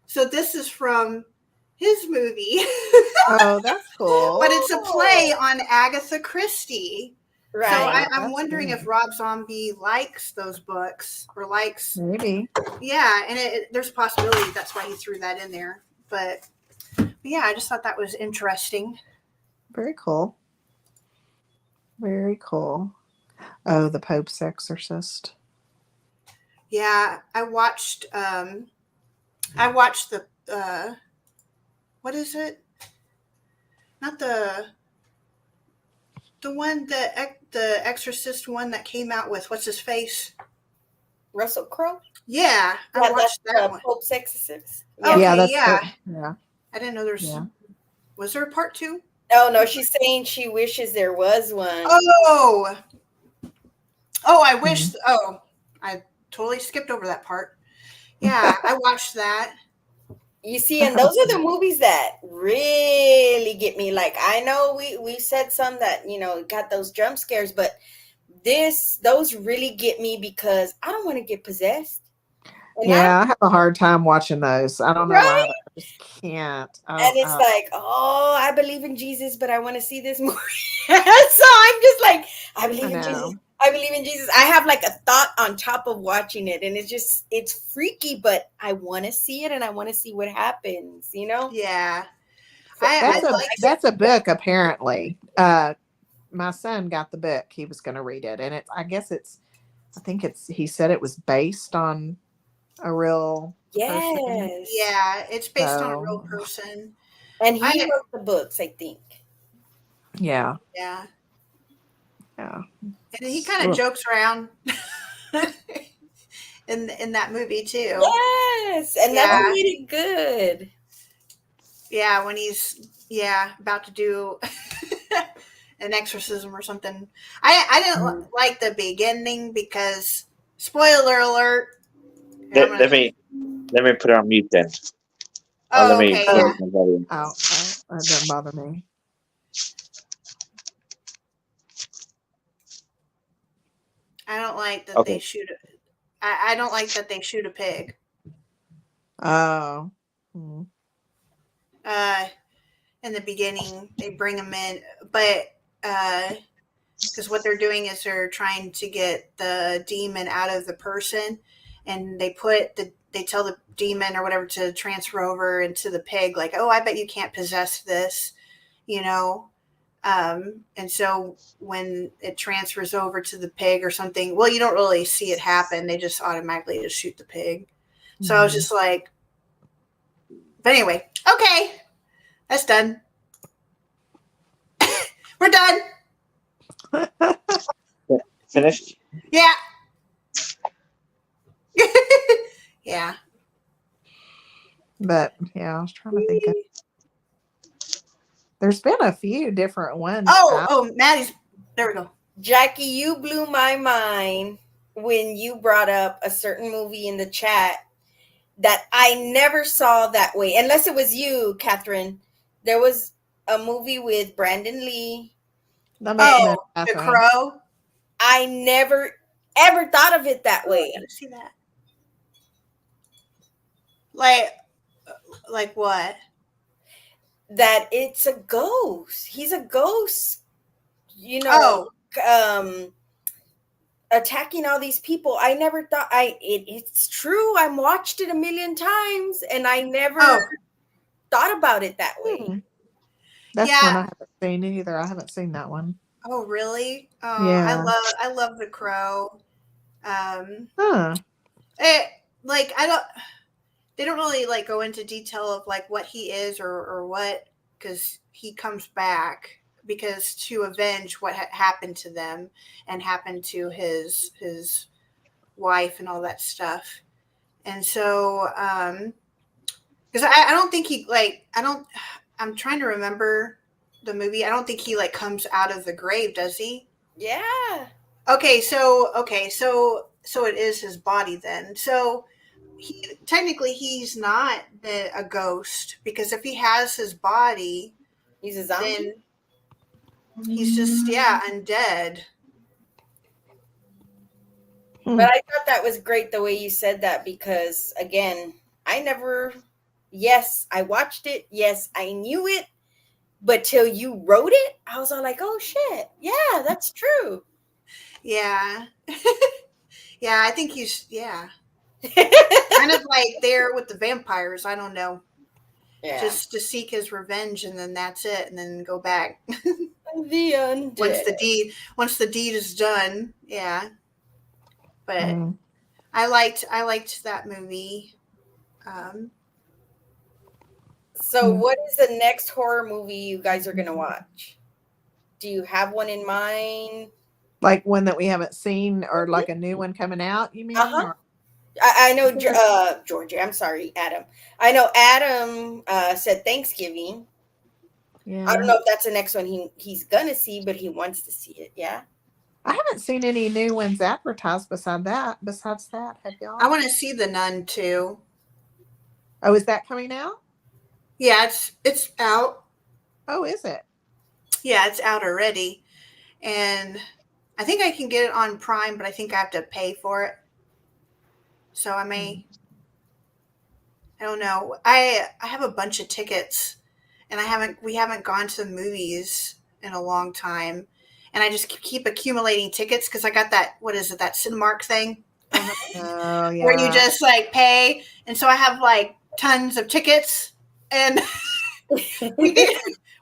So this is from his movie. Oh, that's cool. But it's a play on Agatha Christie. Right. So I'm wondering if Rob Zombie likes those books or likes. Maybe. Yeah, and there's a possibility that's why he threw that in there. But yeah, I just thought that was interesting. Very cool. Very cool. Oh, The Pope's Exorcist. Yeah, I watched the what is it? Not the one, the Exorcist one that came out with what's his face? Russell Crowe? Yeah, I watched that one. Pope's Exorcist. Okay, yeah. I didn't know there's. Yeah. Was there a part 2? Oh no, she's saying she wishes there was one. Oh, I wish. Oh, I totally skipped over that part. Yeah, I watched that. You see, and those are the movies that really get me. Like, I know we said some that, got those jump scares, but those really get me because I don't want to get possessed. And Yeah, I have a hard time watching those. I don't know why, right? but I just can't. And it's like, oh, I believe in Jesus, but I want to see this movie. So I'm just like, I believe in Jesus. I believe in Jesus. I have like a thought on top of watching it, and it's freaky, but I want to see it, and I want to see what happens, you know? Yeah. So that's a book, apparently. My son got the book. He was going to read it, and he said it was based on a real person. Yes. Yeah, it's based on a real person. And he wrote the books, I think. Yeah. Yeah. Yeah. And he kind of jokes around in that movie too. Yes. And that made it good. Yeah, when he's about to do an exorcism or something. I didn't like the beginning because spoiler alert. Let me put it on mute then. Oh, okay. Yeah. Oh, that doesn't bother me. I don't like that they shoot. I don't like that they shoot a pig. Oh. In the beginning, they bring him in, but because what they're doing is they're trying to get the demon out of the person, and they tell the demon or whatever to transfer over into the pig. Like, oh, I bet you can't possess this, you know. And so when it transfers over to the pig or something, well, you don't really see it happen. They just automatically just shoot the pig. So I was just like, but anyway, okay, that's done. We're done. Finished? Yeah. Yeah. But yeah, I was trying to think of. There's been a few different ones. Oh, Maddie's. There we go. Jackie, you blew my mind when you brought up a certain movie in the chat that I never saw that way, unless it was you, Catherine. There was a movie with Brandon Lee. The Crow. I never ever thought of it that way. I see that. Like what? That it's a ghost. He's a ghost. You know. Attacking all these people. I never thought it's true. I watched it a million times and I never thought about it that way. That's one I haven't seen either. I haven't seen that one. Oh, really? Oh, yeah. I love The Crow. They don't really like go into detail of like what he is or what, because he comes back because to avenge what happened to them and happened to his wife and all that stuff. And so, because I don't think I'm trying to remember the movie. I don't think he like comes out of the grave, does he? Yeah. Okay, so it is his body then. So he's not a ghost, because if he has his body, he's a zombie. Then he's just undead. But I thought that was great the way you said that, because again, yes, I watched it. Yes, I knew it. But till you wrote it, I was all like, oh shit. Yeah, that's true. Yeah. Yeah, I think he's kind of like there with the vampires. I don't know. Yeah. Just to seek his revenge, and then that's it, and then go back. The undead. Once the deed is done, yeah. But I liked that movie. So what is the next horror movie you guys are going to watch? Do you have one in mind? Like one that we haven't seen, or like a new one coming out, you mean? I know Georgia. I'm sorry, Adam. I know Adam said Thanksgiving. Yeah. I don't know if that's the next one he's going to see, but he wants to see it. Yeah. I haven't seen any new ones advertised besides that. Have y'all? I want to see The Nun too. Oh, is that coming out? Yeah, it's out. Oh, is it? Yeah, it's out already. And I think I can get it on Prime, but I think I have to pay for it. So I may I don't know. I have a bunch of tickets, and we haven't gone to the movies in a long time, and I just keep accumulating tickets because I got that, what is it, that Cinemark thing, Oh yeah. where you just like pay, and so I have like tons of tickets, and we need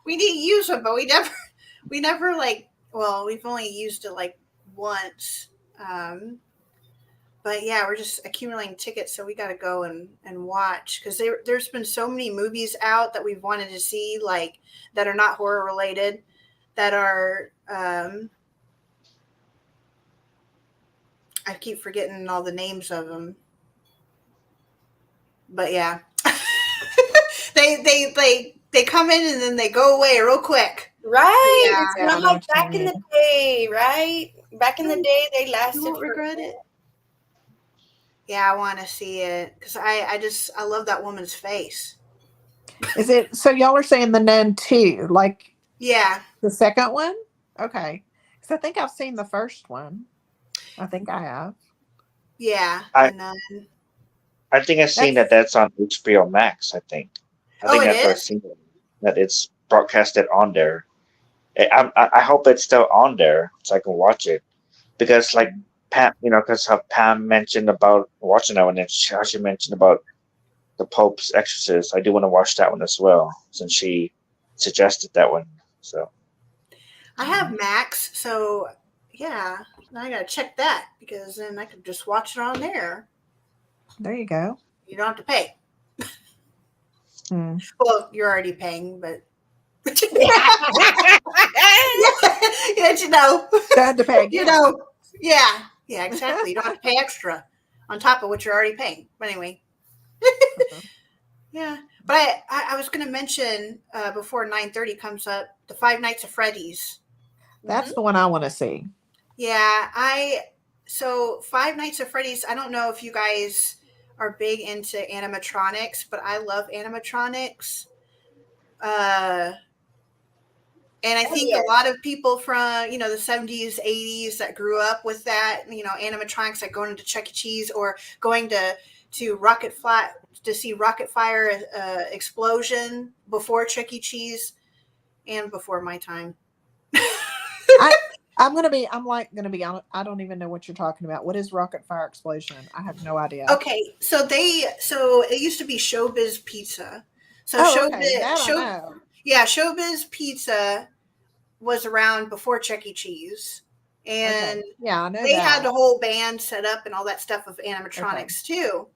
we need to use them, but we never like, well, we've only used it like once. But yeah, we're just accumulating tickets, so we got to go and watch, because there's been so many movies out that we've wanted to see, like that are not horror related, that are I keep forgetting all the names of them, but yeah, they come in and then they go away real quick. Right. Yeah. It's not like back in the day, right? Back in the day, they lasted. You won't regret it. Yeah, I want to see it because I love that woman's face. Is it, so y'all are saying The Nun 2, like Yeah, the second one? Okay. Because I think I've seen the first one. I think I have. yeah. I think I've seen that's on HBO Max. I think that's what I've seen, that it's broadcasted on there. I hope it's still on there so I can watch it, because like Pam, because Pam mentioned about watching that one, and she mentioned about the Pope's Exorcist. I do want to watch that one as well, since she suggested that one. So I have Max, so yeah, now I gotta check that, because then I could just watch it on there. There you go. You don't have to pay. Well, you're already paying, but yeah, you know, had to pay. You know, yeah, exactly. You don't have to pay extra on top of what you're already paying. But anyway, yeah. But I was going to mention before 9:30 comes up, the Five Nights at Freddy's. That's the one I want to see. Yeah, so Five Nights at Freddy's. I don't know if you guys are big into animatronics, but I love animatronics. And I think a lot of people from, the 70s, 80s that grew up with that, animatronics, like going into Chuck E. Cheese or going to Rocket Fly to see Rocket Fire explosion before Chuck E. Cheese and before my time. I'm gonna be honest. I don't even know what you're talking about. What is Rocket Fire Explosion? I have no idea. Okay, so it used to be Showbiz Pizza. So Showbiz Pizza was around before Chuck E. Cheese, and I know they had the whole band set up and all that stuff of animatronics too.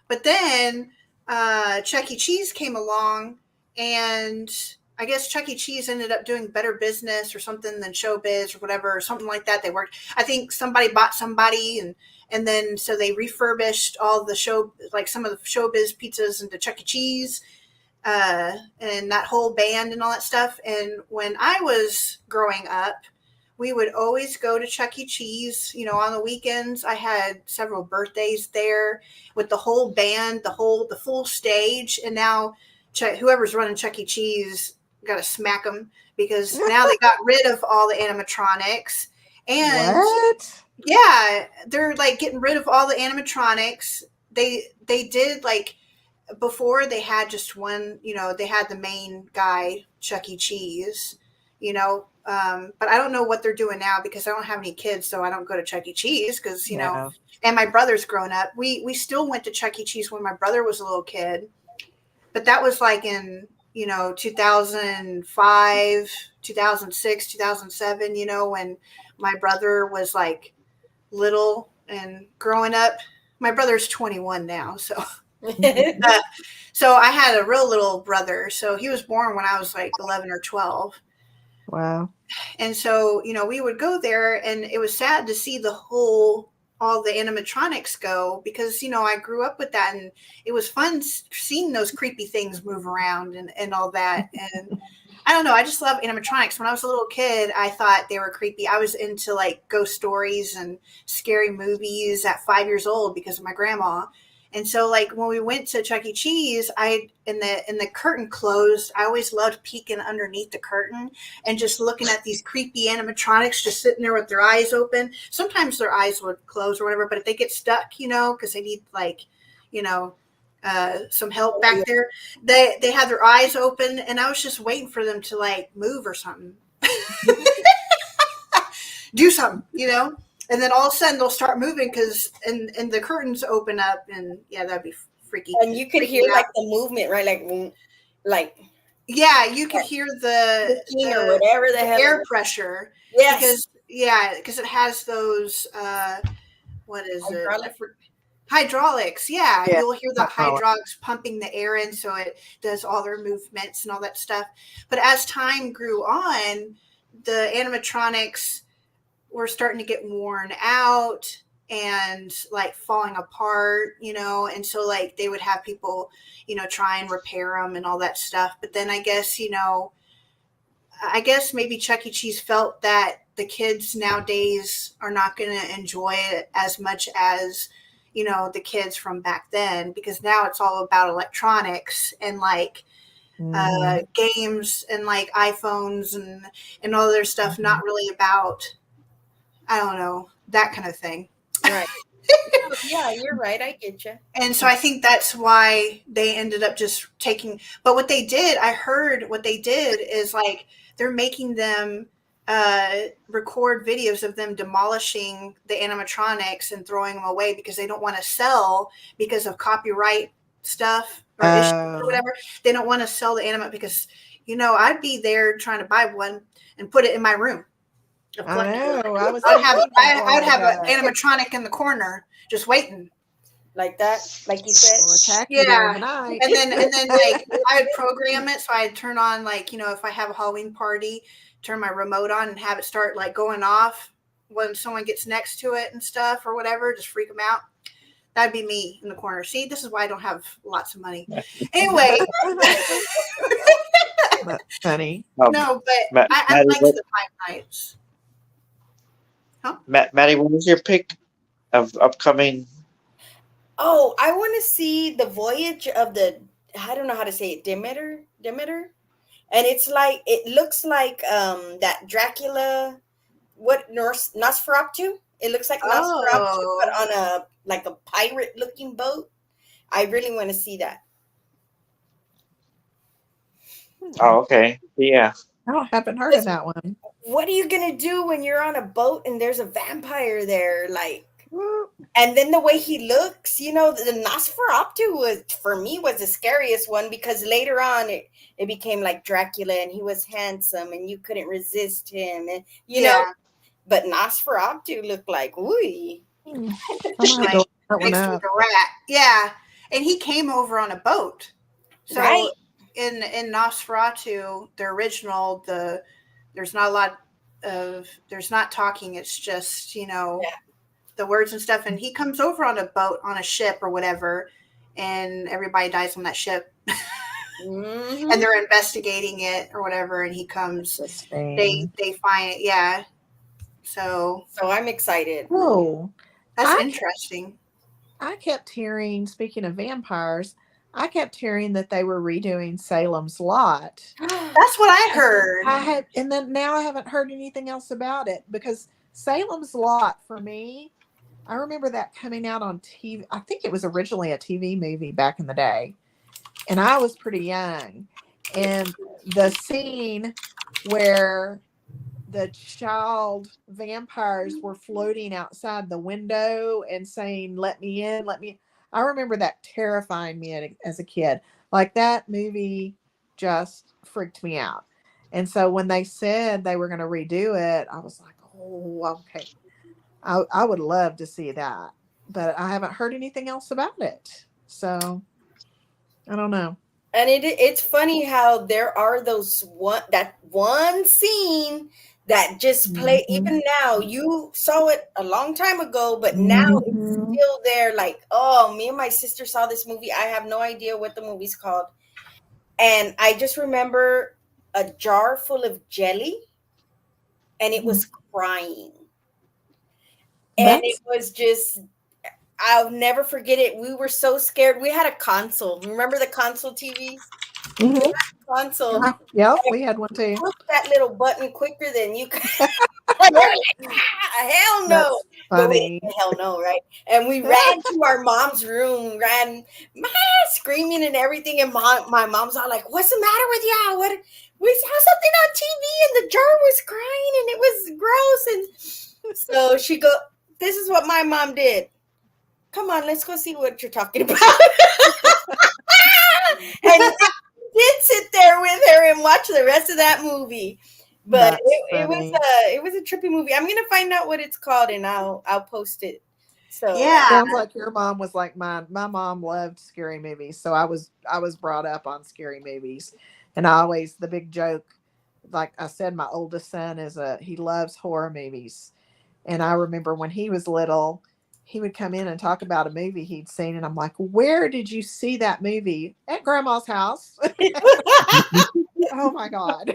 But then Chuck E. Cheese came along, and I guess Chuck E. Cheese ended up doing better business or something than Showbiz or whatever, or something like that. They worked. I think somebody bought somebody, and then so they refurbished all the some of the Showbiz pizzas into Chuck E. Cheese. And that whole band and all that stuff. And when I was growing up, we would always go to Chuck E. Cheese, on the weekends. I had several birthdays there with the whole band, the full stage. And now whoever's running Chuck E. Cheese got to smack them, because now they got rid of all the animatronics. And what? Yeah, they're like getting rid of all the animatronics. They did like, before they had just one, they had the main guy, Chuck E. Cheese, but I don't know what they're doing now, because I don't have any kids, so I don't go to Chuck E. Cheese, because, and my brother's grown up. We still went to Chuck E. Cheese when my brother was a little kid, but that was like in, 2005, 2006, 2007, when my brother was like little and growing up. My brother's 21 now, so... So I had a real little brother. So he was born when I was like 11 or 12. Wow. And so, we would go there, and it was sad to see all the animatronics go, because, I grew up with that, and it was fun seeing those creepy things move around and all that. And I don't know. I just love animatronics. When I was a little kid, I thought they were creepy. I was into like ghost stories and scary movies at 5 years old because of my grandma. And so, like, when we went to Chuck E. Cheese, and the curtain closed, I always loved peeking underneath the curtain and just looking at these creepy animatronics just sitting there with their eyes open. Sometimes their eyes would close or whatever, but if they get stuck, because they need, like, some help back there. They had their eyes open, and I was just waiting for them to like move or something, do something, And then all of a sudden they'll start moving and the curtains open up, and yeah, that'd be freaky. And you could hear like the movement, right? Like yeah, you could hear the or whatever the hell air pressure. Yes. Because it has those what is it? Hydraulics. Yeah, you'll hear the hydraulics pumping the air in, so it does all their movements and all that stuff. But as time grew on, the animatronics were starting to get worn out and like falling apart, and so like they would have people, try and repair them and all that stuff. But then I guess maybe Chuck E. Cheese felt that the kids nowadays are not going to enjoy it as much as, the kids from back then, because now it's all about electronics and like games and like iPhones and all their stuff, not really about, I don't know, that kind of thing. Right. Yeah, you're right. I get you. And so I think that's why they ended up just but what they did, I heard what they did is like they're making them record videos of them demolishing the animatronics and throwing them away because they don't want to sell because of copyright stuff or issues or whatever. They don't want to sell the animat because, I'd be there trying to buy one and put it in my room. I know. I'd have an animatronic in the corner just waiting. Like that, like you said. Yeah. And then like I would program it, so I'd turn on like, if I have a Halloween party, turn my remote on and have it start like going off when someone gets next to it and stuff or whatever, just freak them out. That'd be me in the corner. See, this is why I don't have lots of money. Anyway. That's funny. No, but I like the Five Nights. Huh? Maddie, what was your pick of upcoming? Oh, I want to see the voyage of the, I don't know how to say it, Demeter. And it looks like that Dracula, Nosferatu? It looks like Nosferatu, but on a pirate looking boat. I really want to see that. Oh, okay. Yeah. I haven't heard of that one. What are you going to do when you're on a boat and there's a vampire there? And then the way he looks, the Nosferatu was the scariest one, because later on it became like Dracula and he was handsome and you couldn't resist him. And, know, but Nosferatu looked like, ooh. Mixed with a rat. Yeah. And he came over on a boat. So right. In Nosferatu, the original, there's not a lot of, there's not talking. It's just, the words and stuff. And he comes over on a boat, on a ship or whatever, and everybody dies on that ship. Mm-hmm. And they're investigating it or whatever. And he comes, they find it. Yeah. So I'm excited. Oh, that's interesting. I kept hearing, speaking of vampires, I kept hearing that they were redoing Salem's Lot. That's what I heard. And then now I haven't heard anything else about it, because Salem's Lot, for me, I remember that coming out on TV. I think it was originally a TV movie back in the day, and I was pretty young. And the scene where the child vampires were floating outside the window and saying, "Let me in, let me." I remember that terrifying me as a kid. Like, that movie just freaked me out. And so when they said they were going to redo it, I was like, oh, okay. I would love to see that. But I haven't heard anything else about it. So I don't know. And it's funny how there are that one scene that just play. Mm-hmm. Even now, you saw it a long time ago, but now it's still there. Like, oh, me and my sister saw this movie. I have no idea what the movie's called. And I just remember a jar full of jelly, and it was crying. And it was just, I'll never forget it. We were so scared. We had a console. Remember the console TVs? Mm-hmm. Console. Yeah, we had one too. Push that little button quicker than you could. Hell no. But we didn't say hell no, right? And we ran to our mom's room, screaming and everything. And my mom's all like, "What's the matter with y'all? We saw something on TV and the jar was crying and it was gross." And so she go, "This is what my mom did. Come on, let's go see what you're talking about." And did sit there with her and watch the rest of that movie. But it was a trippy movie. I'm gonna find out what it's called and I'll post it. So yeah, sounds like your mom was like mine. My mom loved scary movies, so I was brought up on scary movies, and the big joke, like I said, my oldest son he loves horror movies, and I remember when he was little, he would come in and talk about a movie he'd seen, and I'm like, "Where did you see that movie?" "At Grandma's house." Oh my God.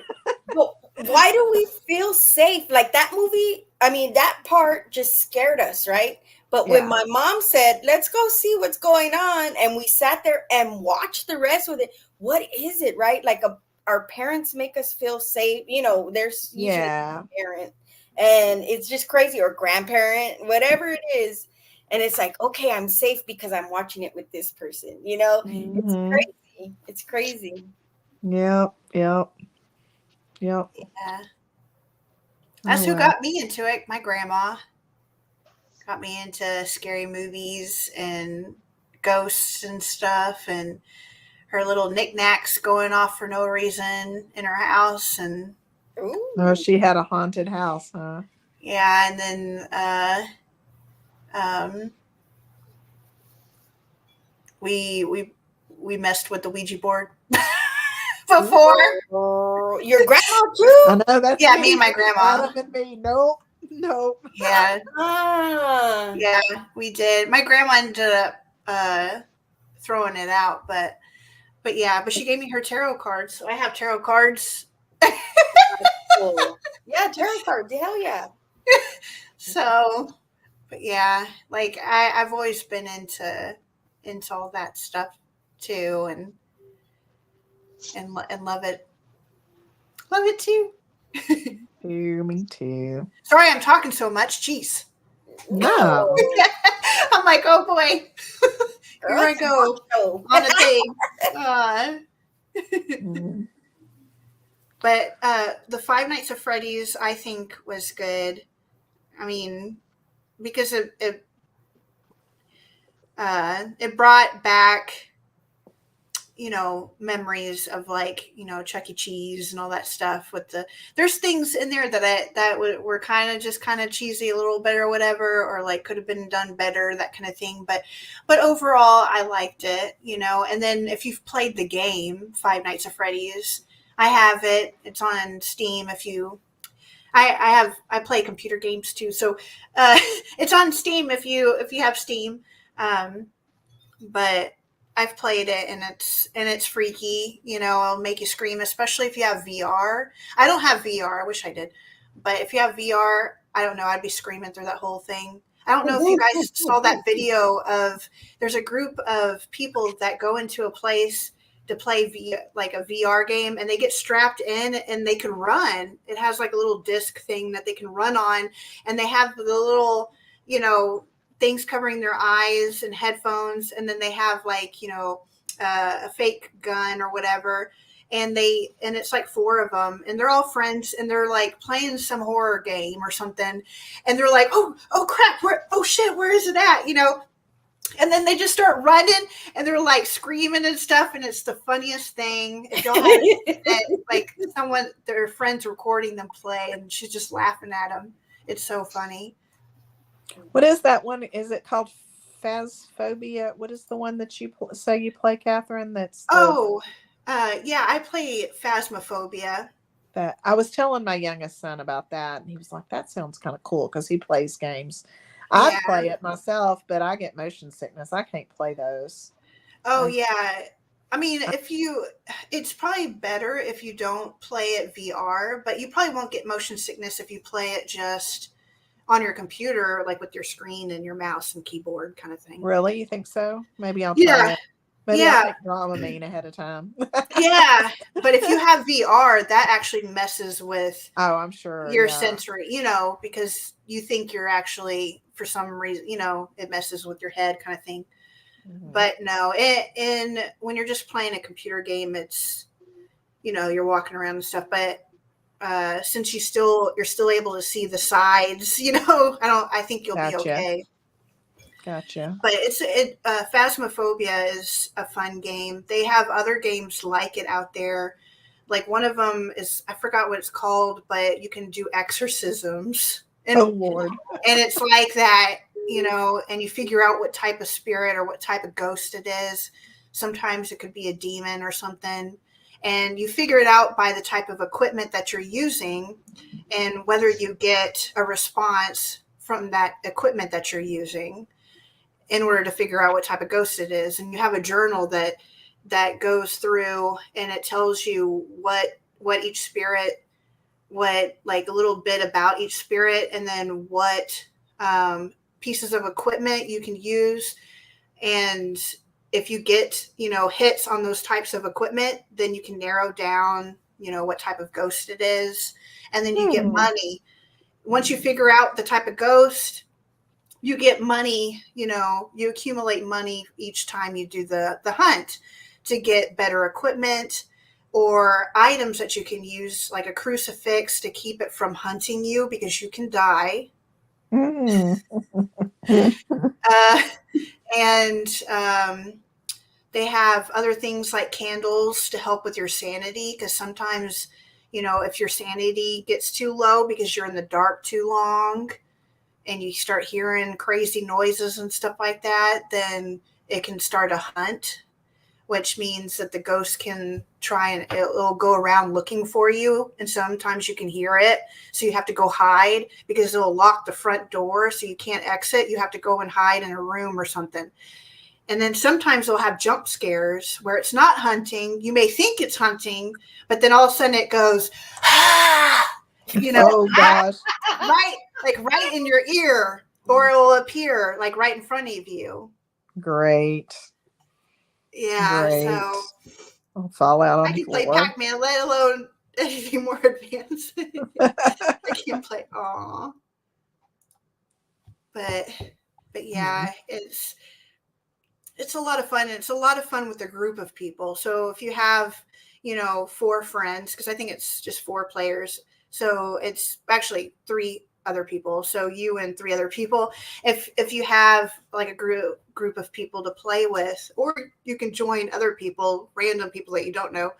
Well, why do we feel safe? Like that movie, I mean, that part just scared us, right? But when my mom said, "Let's go see what's going on," and we sat there and watched the rest with it, what is it, right? Like our parents make us feel safe. There's usually a parent, and it's just crazy, or grandparent, whatever it is. And it's like, okay, I'm safe because I'm watching it with this person. Mm-hmm. It's crazy. It's crazy. Yep. Yeah. That's who got me into it. My grandma got me into scary movies and ghosts and stuff, and her little knickknacks going off for no reason in her house. And she had a haunted house, huh? Yeah, and then we messed with the Ouija board before. Your grandma too? I know that's me and my grandma. Nope. Yeah. Yeah, we did. My grandma ended up throwing it out, but she gave me her tarot cards, so I have tarot cards. Cool. Yeah, tarot cards. Hell yeah. So, but yeah, like I've always been into all that stuff too, and love it. Love it too. Me too. Sorry, I'm talking so much. Jeez. No. I'm like, oh boy. Here I go on a thing. But the Five Nights at Freddy's, I think, was good. I mean, because it brought back, memories of like, Chuck E. Cheese and all that stuff. There's things in there that were kind of cheesy a little bit or whatever, or like could have been done better, that kind of thing. But overall, I liked it, And then if you've played the game Five Nights at Freddy's, I have it. It's on Steam. I play computer games too, so it's on Steam if you have Steam. But I've played it and it's freaky. It'll make you scream, especially if you have VR. I don't have VR. I wish I did, but if you have VR, I don't know. I'd be screaming through that whole thing. I don't know if you guys saw that video of. There's a group of people that go into a place to play like a VR game, and they get strapped in and they can run. It has like a little disc thing that they can run on, and they have the little, things covering their eyes and headphones. And then they have like, a fake gun or whatever. And it's like 4 of them, and they're all friends, and they're like playing some horror game or something. And they're like, oh crap. Oh shit. Where is it at? And then they just start running, and they're like screaming and stuff. And it's the funniest thing. If y'all had like their friends recording them play, and she's just laughing at them. It's so funny. What is that one? Is it called Phasmophobia? What is the one that you say you play, Catherine? Yeah, I play Phasmophobia. That I was telling my youngest son about that, and he was like, "That sounds kind of cool," because he plays games. I'd play it myself, but I get motion sickness. I can't play those. Oh, yeah. I mean, it's probably better if you don't play it VR, but you probably won't get motion sickness if you play it just on your computer, like with your screen and your mouse and keyboard kind of thing. Really? You think so? Maybe I'll try it. Maybe I'll take Dramamine ahead of time. Yeah, but if you have VR, that actually messes with I'm sure your sensory, because you think you're actually, for some reason, it messes with your head kind of thing. Mm-hmm. But no, when you're just playing a computer game, it's, you're walking around and stuff. But since you're still able to see the sides, I think you'll be okay. Gotcha. But Phasmophobia is a fun game. They have other games like it out there. Like one of them is, I forgot what it's called, but you can do exorcisms. And, oh Lord! And it's like that, and you figure out what type of spirit or what type of ghost it is. Sometimes it could be a demon or something. And you figure it out by the type of equipment that you're using and whether you get a response from that equipment that you're using in order to figure out what type of ghost it is. And you have a journal that goes through and it tells you what each spirit, like a little bit about each spirit, and then what pieces of equipment you can use. And if you get, hits on those types of equipment, then you can narrow down, what type of ghost it is. And then you get money. Once you figure out the type of ghost, you get money, you accumulate money each time you do the hunt to get better equipment or items that you can use, like a crucifix to keep it from hunting you because you can die. And they have other things like candles to help with your sanity, because sometimes, if your sanity gets too low because you're in the dark too long, and you start hearing crazy noises and stuff like that, then it can start a hunt, which means that the ghost can try and it'll go around looking for you. And sometimes you can hear it. So you have to go hide because it'll lock the front door. So you can't exit. You have to go and hide in a room or something. And then sometimes they'll have jump scares where it's not hunting. You may think it's hunting, but then all of a sudden it goes, ah! Oh gosh. right in your ear, or it will appear like right in front of you. Great. Yeah. Great. So I'll fall out on I the can play floor. Pac-Man, let alone anything more advanced. I can't play. Aw. But yeah, it's a lot of fun. And it's a lot of fun with a group of people. So if you have, 4 friends, because I think it's just 4 players. So it's actually 3 other people. So you and 3 other people. If you have like a group of people to play with, or you can join other people, random people that you don't know.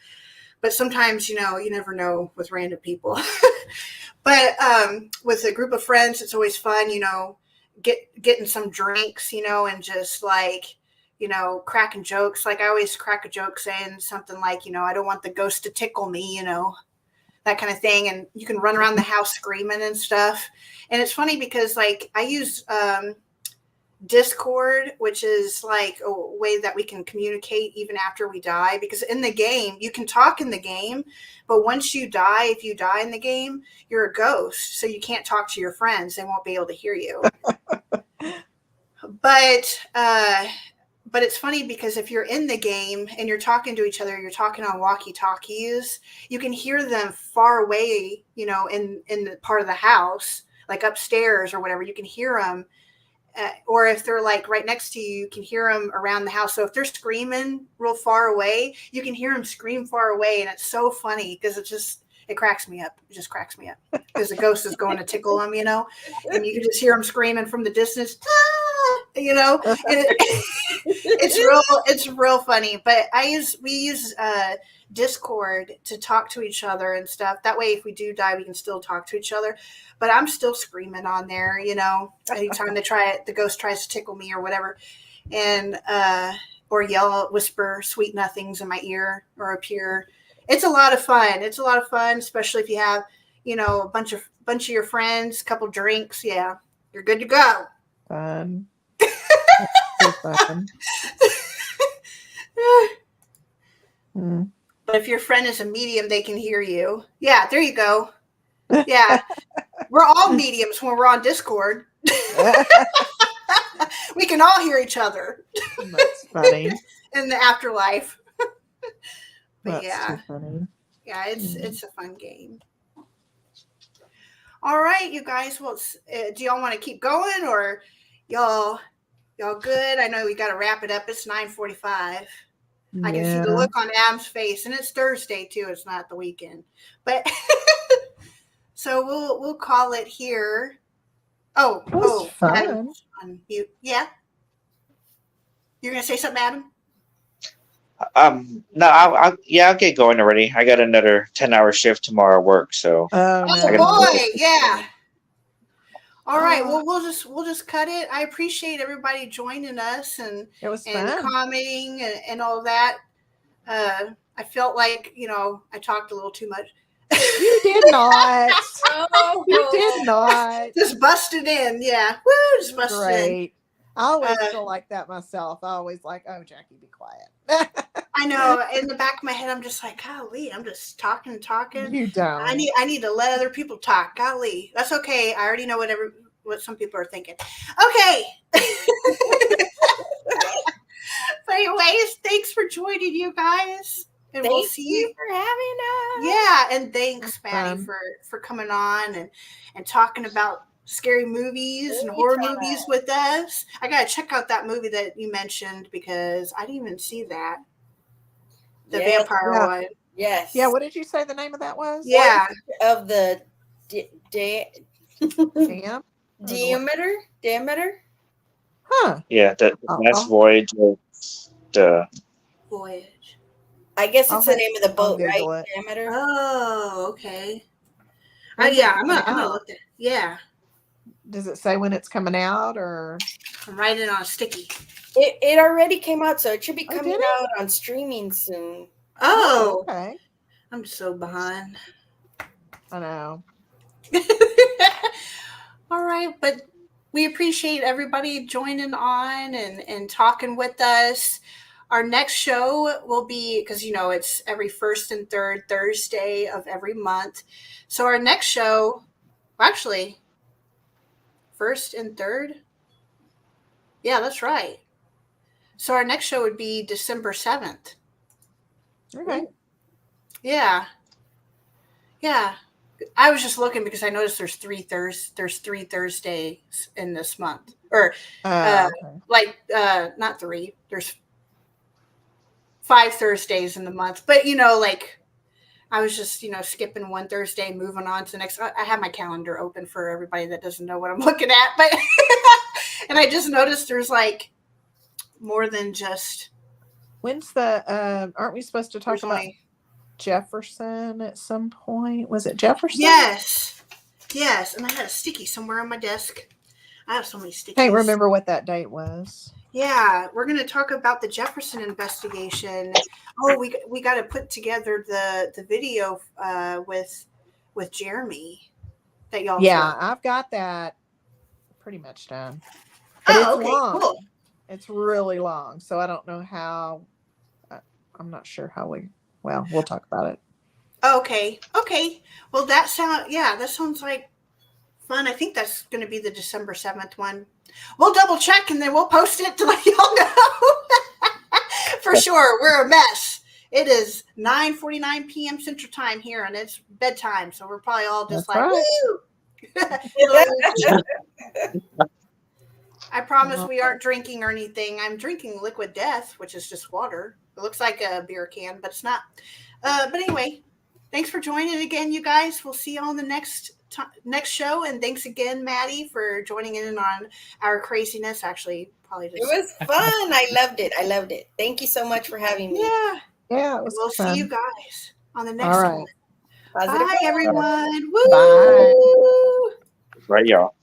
But sometimes, you never know with random people. But with a group of friends, it's always fun, getting some drinks, and just like, cracking jokes. Like I always crack a joke saying something like, I don't want the ghost to tickle me, that kind of thing. And you can run around the house screaming and stuff. And it's funny because like I use Discord, which is like a way that we can communicate even after we die, because in the game, you can talk in the game, but once you die, if you die in the game, you're a ghost. So you can't talk to your friends. They won't be able to hear you. But it's funny because if you're in the game and you're talking to each other, you're talking on walkie-talkies, you can hear them far away, in the part of the house, like upstairs or whatever. You can hear them. Or if they're like right next to you, you can hear them around the house. So if they're screaming real far away, you can hear them scream far away. And it's so funny because it cracks me up. It just cracks me up because the ghost is going to tickle them, and you can just hear them screaming from the distance, and it's real funny. But we use Discord to talk to each other and stuff. That way, if we do die, we can still talk to each other. But I'm still screaming on there, anytime the ghost tries to tickle me or whatever, and or whisper sweet nothings in my ear or appear. It's a lot of fun. It's a lot of fun, especially if you have, a bunch of your friends, a couple drinks. Yeah, you're good to go. Fun. So fun. But if your friend is a medium, they can hear you. Yeah, there you go. Yeah, we're all mediums when we're on Discord. We can all hear each other. That's funny. in the afterlife. But That's too funny. Yeah, it's a fun game. All right, you guys. Well, do y'all want to keep going, or y'all good? I know we got to wrap it up. It's 9:45. I can see the look on Adam's face, and it's Thursday too. It's not the weekend, but so we'll call it here. Fun. On mute. Yeah, you're gonna say something, Adam? No, I'll get going already. I got another 10-hour shift tomorrow at work, so. Boy, yeah. All right. Well, we'll just cut it. I appreciate everybody joining us and it was fun. Commenting and all that. I felt like I talked a little too much. You did not. You did not. Just busted in, yeah. Woo, just busted Great. I always feel like that myself. I always like, oh, Jackie, be quiet. I know. In the back of my head, I'm just like, golly, I'm just talking. You don't. I need to let other people talk. Golly, that's okay. I already know what some people are thinking. Okay. But anyways, thanks for joining, you guys. And we'll see you for having us. Yeah, and thanks, Maddy, for coming on and talking about scary movies and horror movies with us. I gotta check out that movie that you mentioned because I didn't even see that. The vampire one. Yes. Yeah, what did you say the name of that was? Yeah. Of the diameter? Huh. Yeah, that's Voyage of the Voyage. I guess it's the name of the boat, right? Diameter. Oh, okay. Yeah, I'm gonna look at it. Yeah. Does it say when it's coming out, or? I'm writing it on a sticky. It already came out, so it should be coming out on streaming soon. Oh, okay. I'm so behind. I know. All right, but we appreciate everybody joining on and talking with us. Our next show will be, because it's every first and third Thursday of every month. So our next show, actually, first and third? Yeah, that's right. So our next show would be December 7th. Okay. Yeah. Yeah. I was just looking because I noticed there's three Thursdays in this month. Or not three. There's 5 Thursdays in the month. But I was just, skipping one Thursday and moving on to the next. I have my calendar open for everybody that doesn't know what I'm looking at, but and I just noticed there's more than just. When's the? Aren't we supposed to talk about Jefferson at some point? Was it Jefferson? Yes. And I had a sticky somewhere on my desk. I have so many stickies. Can't remember what that date was. Yeah, we're going to talk about the Jefferson investigation. Oh, we got to put together the video with Jeremy that y'all. Yeah, I've got that pretty much done. But it's long. Cool. It's really long, so I don't know how. I'm not sure how we'll talk about it. Okay. Well, that sounds like fun. I think that's going to be the December 7th one. We'll double check and then we'll post it to let y'all know. For sure. We're a mess. It is 9:49 p.m. Central Time here, and it's bedtime. So we're probably all just woo! I promise we aren't drinking or anything. I'm drinking Liquid Death, which is just water. It looks like a beer can, but it's not. But anyway, thanks for joining again, you guys. We'll see you on the next show, and thanks again, Maddy, for joining in on our craziness. Actually, probably just. It was fun. I loved it. Thank you so much for having me. Yeah. We'll see you guys on the next one. Positive. Bye, everyone. Bye. Woo! Right, y'all.